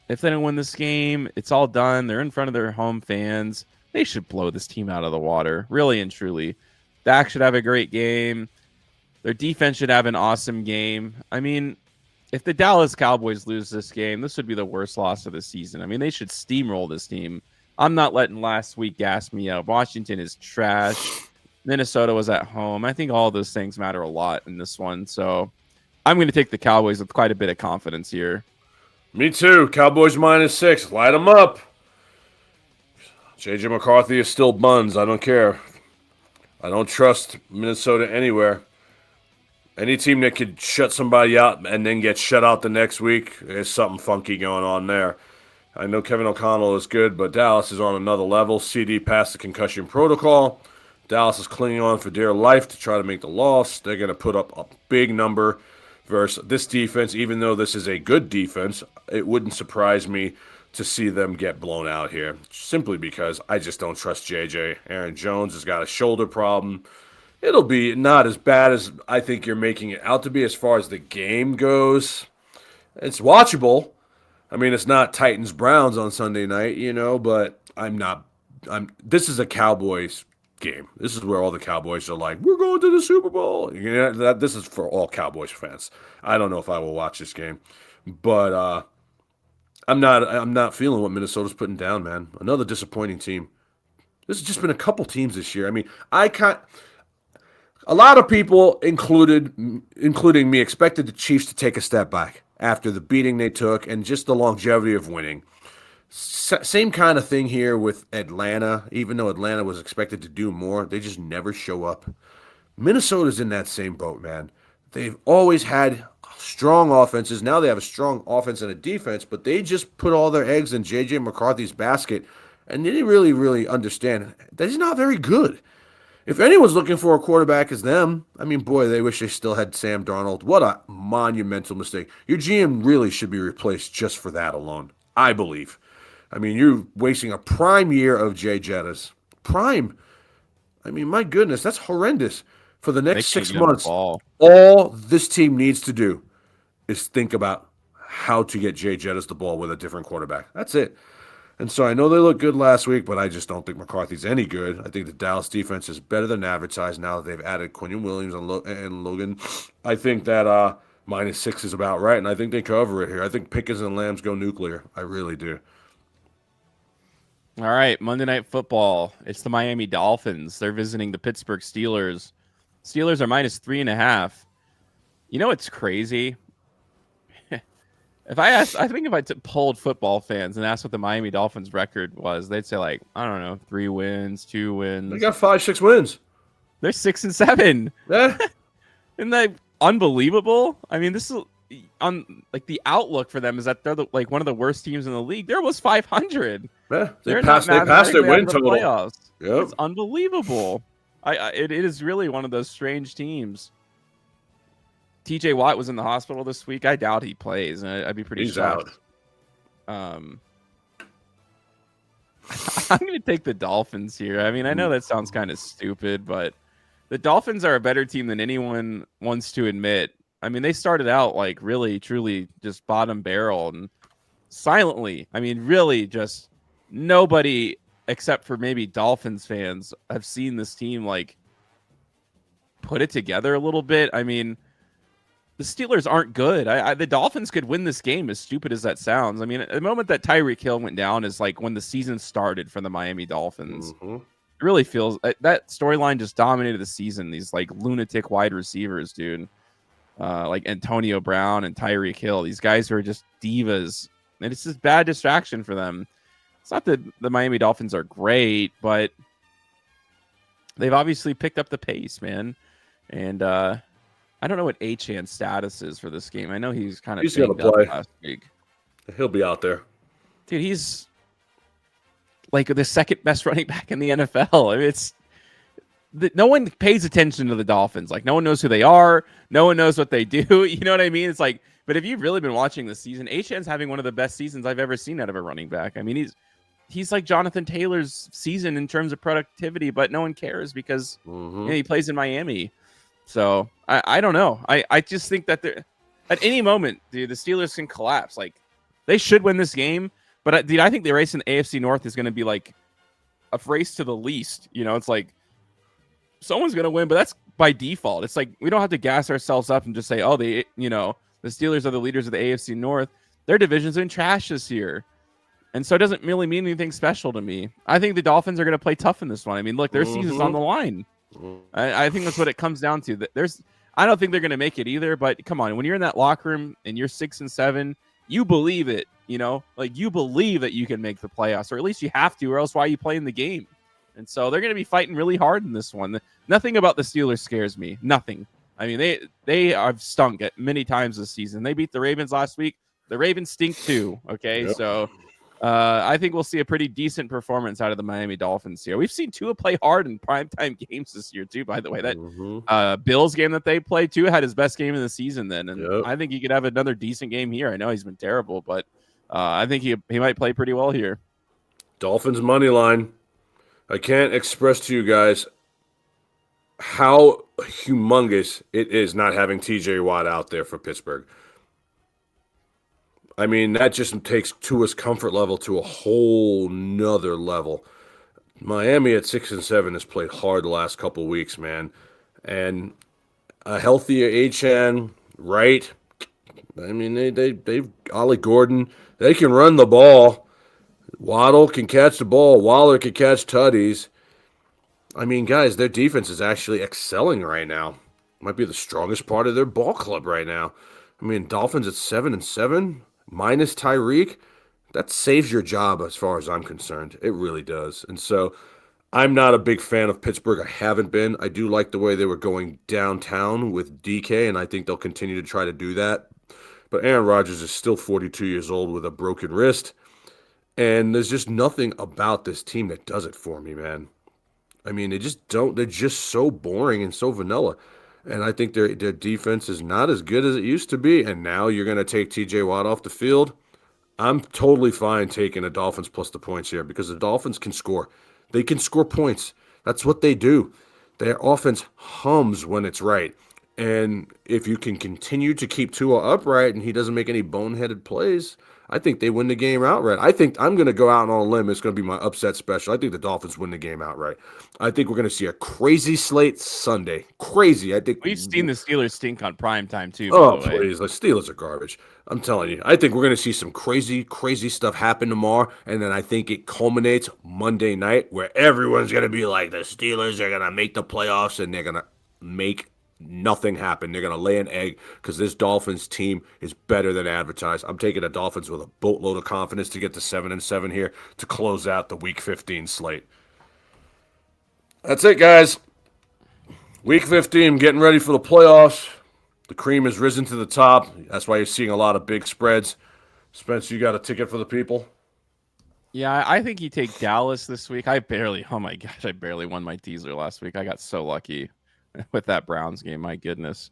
if they don't win this game, it's all done. They're in front of their home fans. They should blow this team out of the water, really and truly. Dak should have a great game. Their defense should have an awesome game. I mean, if the Dallas Cowboys lose this game, this would be the worst loss of the season. I mean, they should steamroll this team. I'm not letting last week gas me up. Washington is trash. Minnesota was at home. I think all those things matter a lot in this one. So I'm going to take the Cowboys with quite a bit of confidence here. Me too. Cowboys -6. Light them up. J.J. McCarthy is still buns. I don't care. I don't trust Minnesota anywhere. Any team that could shut somebody out and then get shut out the next week, there's something funky going on there. I know Kevin O'Connell is good, but Dallas is on another level. CD passed the concussion protocol. Dallas is clinging on for dear life to try to make the loss. They're going to put up a big number versus this defense. Even though this is a good defense, it wouldn't surprise me to see them get blown out here, simply because I just don't trust JJ. Aaron Jones has got a shoulder problem. It'll be not as bad as I think you're making it out to be as far as the game goes. It's watchable. I mean, it's not Titans-Browns on Sunday night, but this is a Cowboys game. This is where all the Cowboys are like, we're going to the Super Bowl. This is for all Cowboys fans. I don't know if I will watch this game, but I'm not feeling what Minnesota's putting down, man. Another disappointing team. This has just been a couple teams this year. I mean, a lot of people, including me, expected the Chiefs to take a step back after the beating they took and just the longevity of winning. Same kind of thing here with Atlanta. Even though Atlanta was expected to do more, they just never show up. Minnesota's in that same boat, man. They've always had strong offenses. Now they have a strong offense and a defense, but they just put all their eggs in J.J. McCarthy's basket, and they didn't really understand that he's not very good. If anyone's looking for a quarterback, it's them. I mean, boy, they wish they still had Sam Darnold. What a monumental mistake. Your GM really should be replaced just for that alone, I believe. I mean, you're wasting a prime year of Jay Jettas. Prime. I mean, my goodness, that's horrendous. For the next 6 months, all this team needs to do is think about how to get Jay Jettas the ball with a different quarterback. That's it. And so I know they looked good last week, but I just don't think McCarthy's any good. I think the Dallas defense is better than advertised now that they've added Quinion Williams and Logan. I think that -6 is about right, and I think they cover it here. I think Pickens and Lambs go nuclear. I really do. All right, Monday Night Football. It's the Miami Dolphins. They're visiting the Pittsburgh Steelers. Steelers are -3.5. You know what's crazy? I think if I polled football fans and asked what the Miami Dolphins record was, they'd say I don't know, 3 wins, 2 wins. They got 5-6 wins. They're 6-7. Yeah. Isn't that unbelievable? I mean, this is the outlook for them is that they're one of the worst teams in the league. They're almost 500. Yeah, they passed their win total. Playoffs. Yep. It's unbelievable. It is really one of those strange teams. TJ Watt was in the hospital this week. I doubt he plays. I'd be pretty shocked. Out. I'm going to take the Dolphins here. I mean, I know that sounds kind of stupid, but the Dolphins are a better team than anyone wants to admit. I mean, they started out like really, truly just bottom barrel and silently. I mean, really just nobody except for maybe Dolphins fans have seen this team like put it together a little bit. I mean, the Steelers aren't good. The Dolphins could win this game, as stupid as that sounds. I mean, the moment that Tyreek Hill went down is like when the season started for the Miami Dolphins. Mm-hmm. It really feels that storyline just dominated the season. These like lunatic wide receivers, dude, like Antonio Brown and Tyreek Hill. These guys who are just divas, and it's just bad distraction for them. It's not that the Miami Dolphins are great, but they've obviously picked up the pace, man. And I don't know what Achan's status is for this game. I know he's kind of He's going to banged up play. last week. He'll be out there. Dude, he's like the second best running back in the NFL. I mean, no one pays attention to the Dolphins. Like, no one knows who they are. No one knows what they do. You know what I mean? It's like, but if you've really been watching the season, Achan's having one of the best seasons I've ever seen out of a running back. I mean, he's like Jonathan Taylor's season in terms of productivity, but no one cares because he plays in Miami. So I don't know. I just think that at any moment, dude, the Steelers can collapse. Like, they should win this game. But dude, I think the race in the AFC North is going to be like a race to the least. You know, it's like someone's going to win, but that's by default. It's like we don't have to gas ourselves up and just say, oh, the Steelers are the leaders of the AFC North. Their division's been trash this year. And so it doesn't really mean anything special to me. I think the Dolphins are going to play tough in this one. I mean, look, their season's on the line. I think that's what it comes down to. I don't think they're going to make it either, but come on, when you're in that locker room and you're 6-7, you believe it, like you believe that you can make the playoffs, or at least you have to, or else why are you playing the game? And so they're going to be fighting really hard in this one. Nothing about the Steelers scares me. Nothing. I mean, they have stunk at many times this season. They beat the Ravens last week. The Ravens stink too. Okay. Yep. So I think we'll see a pretty decent performance out of the Miami Dolphins here. We've seen Tua play hard in primetime games this year too, by the way. That Bills game that they played, Tua had his best game of the season then. And I think he could have another decent game here. I know he's been terrible, but I think he might play pretty well here. Dolphins money line. I can't express to you guys how humongous it is not having TJ Watt out there for Pittsburgh. I mean, that just takes Tua's comfort level to a whole nother level. Miami at 6-7 has played hard the last couple of weeks, man. And a healthier Achan, right? I mean, they've Ollie Gordon. They can run the ball. Waddle can catch the ball. Waller can catch tutties. I mean, guys, their defense is actually excelling right now. Might be the strongest part of their ball club right now. I mean, Dolphins at 7-7. Minus Tyreek, that saves your job as far as I'm concerned. It really does. And so I'm not a big fan of Pittsburgh. I haven't been. I do like the way they were going downtown with DK, and I think they'll continue to try to do that. But Aaron Rodgers is still 42 years old with a broken wrist, and there's just nothing about this team that does it for me, man. I mean, they just don't. They're just so boring and so vanilla. And I think their defense is not as good as it used to be. And now you're going to take T.J. Watt off the field. I'm totally fine taking the Dolphins plus the points here because the Dolphins can score. They can score points. That's what they do. Their offense hums when it's right. And if you can continue to keep Tua upright and he doesn't make any boneheaded plays, I think they win the game outright. I think I'm going to go out on a limb. It's going to be my upset special. I think the Dolphins win the game outright. I think we're going to see a crazy slate Sunday. Crazy. I think we've seen the Steelers stink on primetime too. Oh, please. The Steelers are garbage. I'm telling you. I think we're going to see some crazy, crazy stuff happen tomorrow. And then I think it culminates Monday night where everyone's going to be like, the Steelers are going to make the playoffs and they're going to make nothing happen. They're going to lay an egg because this Dolphins team is better than advertised. I'm taking the Dolphins with a boatload of confidence to get to 7-7 here to close out the Week 15 slate. That's it, guys. Week 15, getting ready for the playoffs. The cream has risen to the top. That's why you're seeing a lot of big spreads. Spencer, you got a ticket for the people? Yeah, I think you take Dallas this week. I barely won my teaser last week. I got so lucky with that Browns game. My goodness.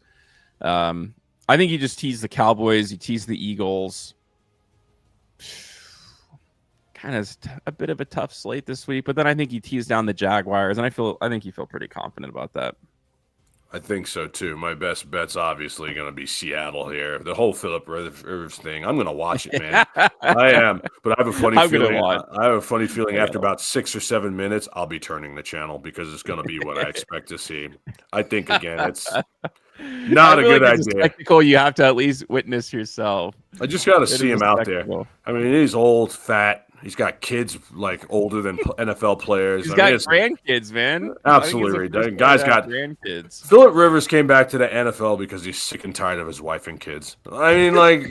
I think you just tease the Cowboys. You tease the Eagles. kind of a bit of a tough slate this week, but then I think you tease down the Jaguars, and I think you feel pretty confident about that. I think so too. My best bet's obviously going to be Seattle here. The whole Philip Rivers thing. I'm going to watch it, man. I am, but I have a funny I'm gonna feeling. watch. I have a funny feeling I after gotta about 6 or 7 minutes, I'll be turning the channel because it's going to be what I expect to see. I think again, it's I not a feel good like it's a idea. spectacle you have to at least witness yourself. I just got to It see is a him out there. spectacle. I mean, he's old, fat. He's got kids like older than NFL players. He's I mean, got it's grandkids, man. I think he's absolutely the first ridiculous. player Guy's to have got grandkids. Philip Rivers came back to the NFL because he's sick and tired of his wife and kids. I mean, like,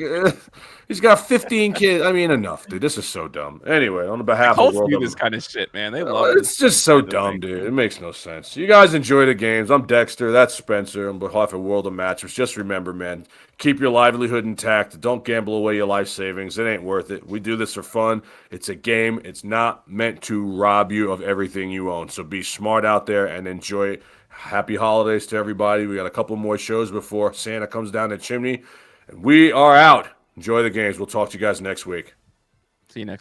he's got 15 kids. I mean, enough, dude. This is so dumb. Anyway, on behalf of the Colts world do of this kind of shit, man. They love it's this just so kind of dumb, thing. dude. It makes no sense. You guys enjoy the games. I'm Dexter. That's Spencer. On behalf of World of Matches, just remember, man, keep your livelihood intact. Don't gamble away your life savings. It ain't worth it. We do this for fun. It's a game. It's not meant to rob you of everything you own. So be smart out there and enjoy it. Happy holidays to everybody. We got a couple more shows before Santa comes down the chimney. And we are out. Enjoy the games. We'll talk to you guys next week. See you next.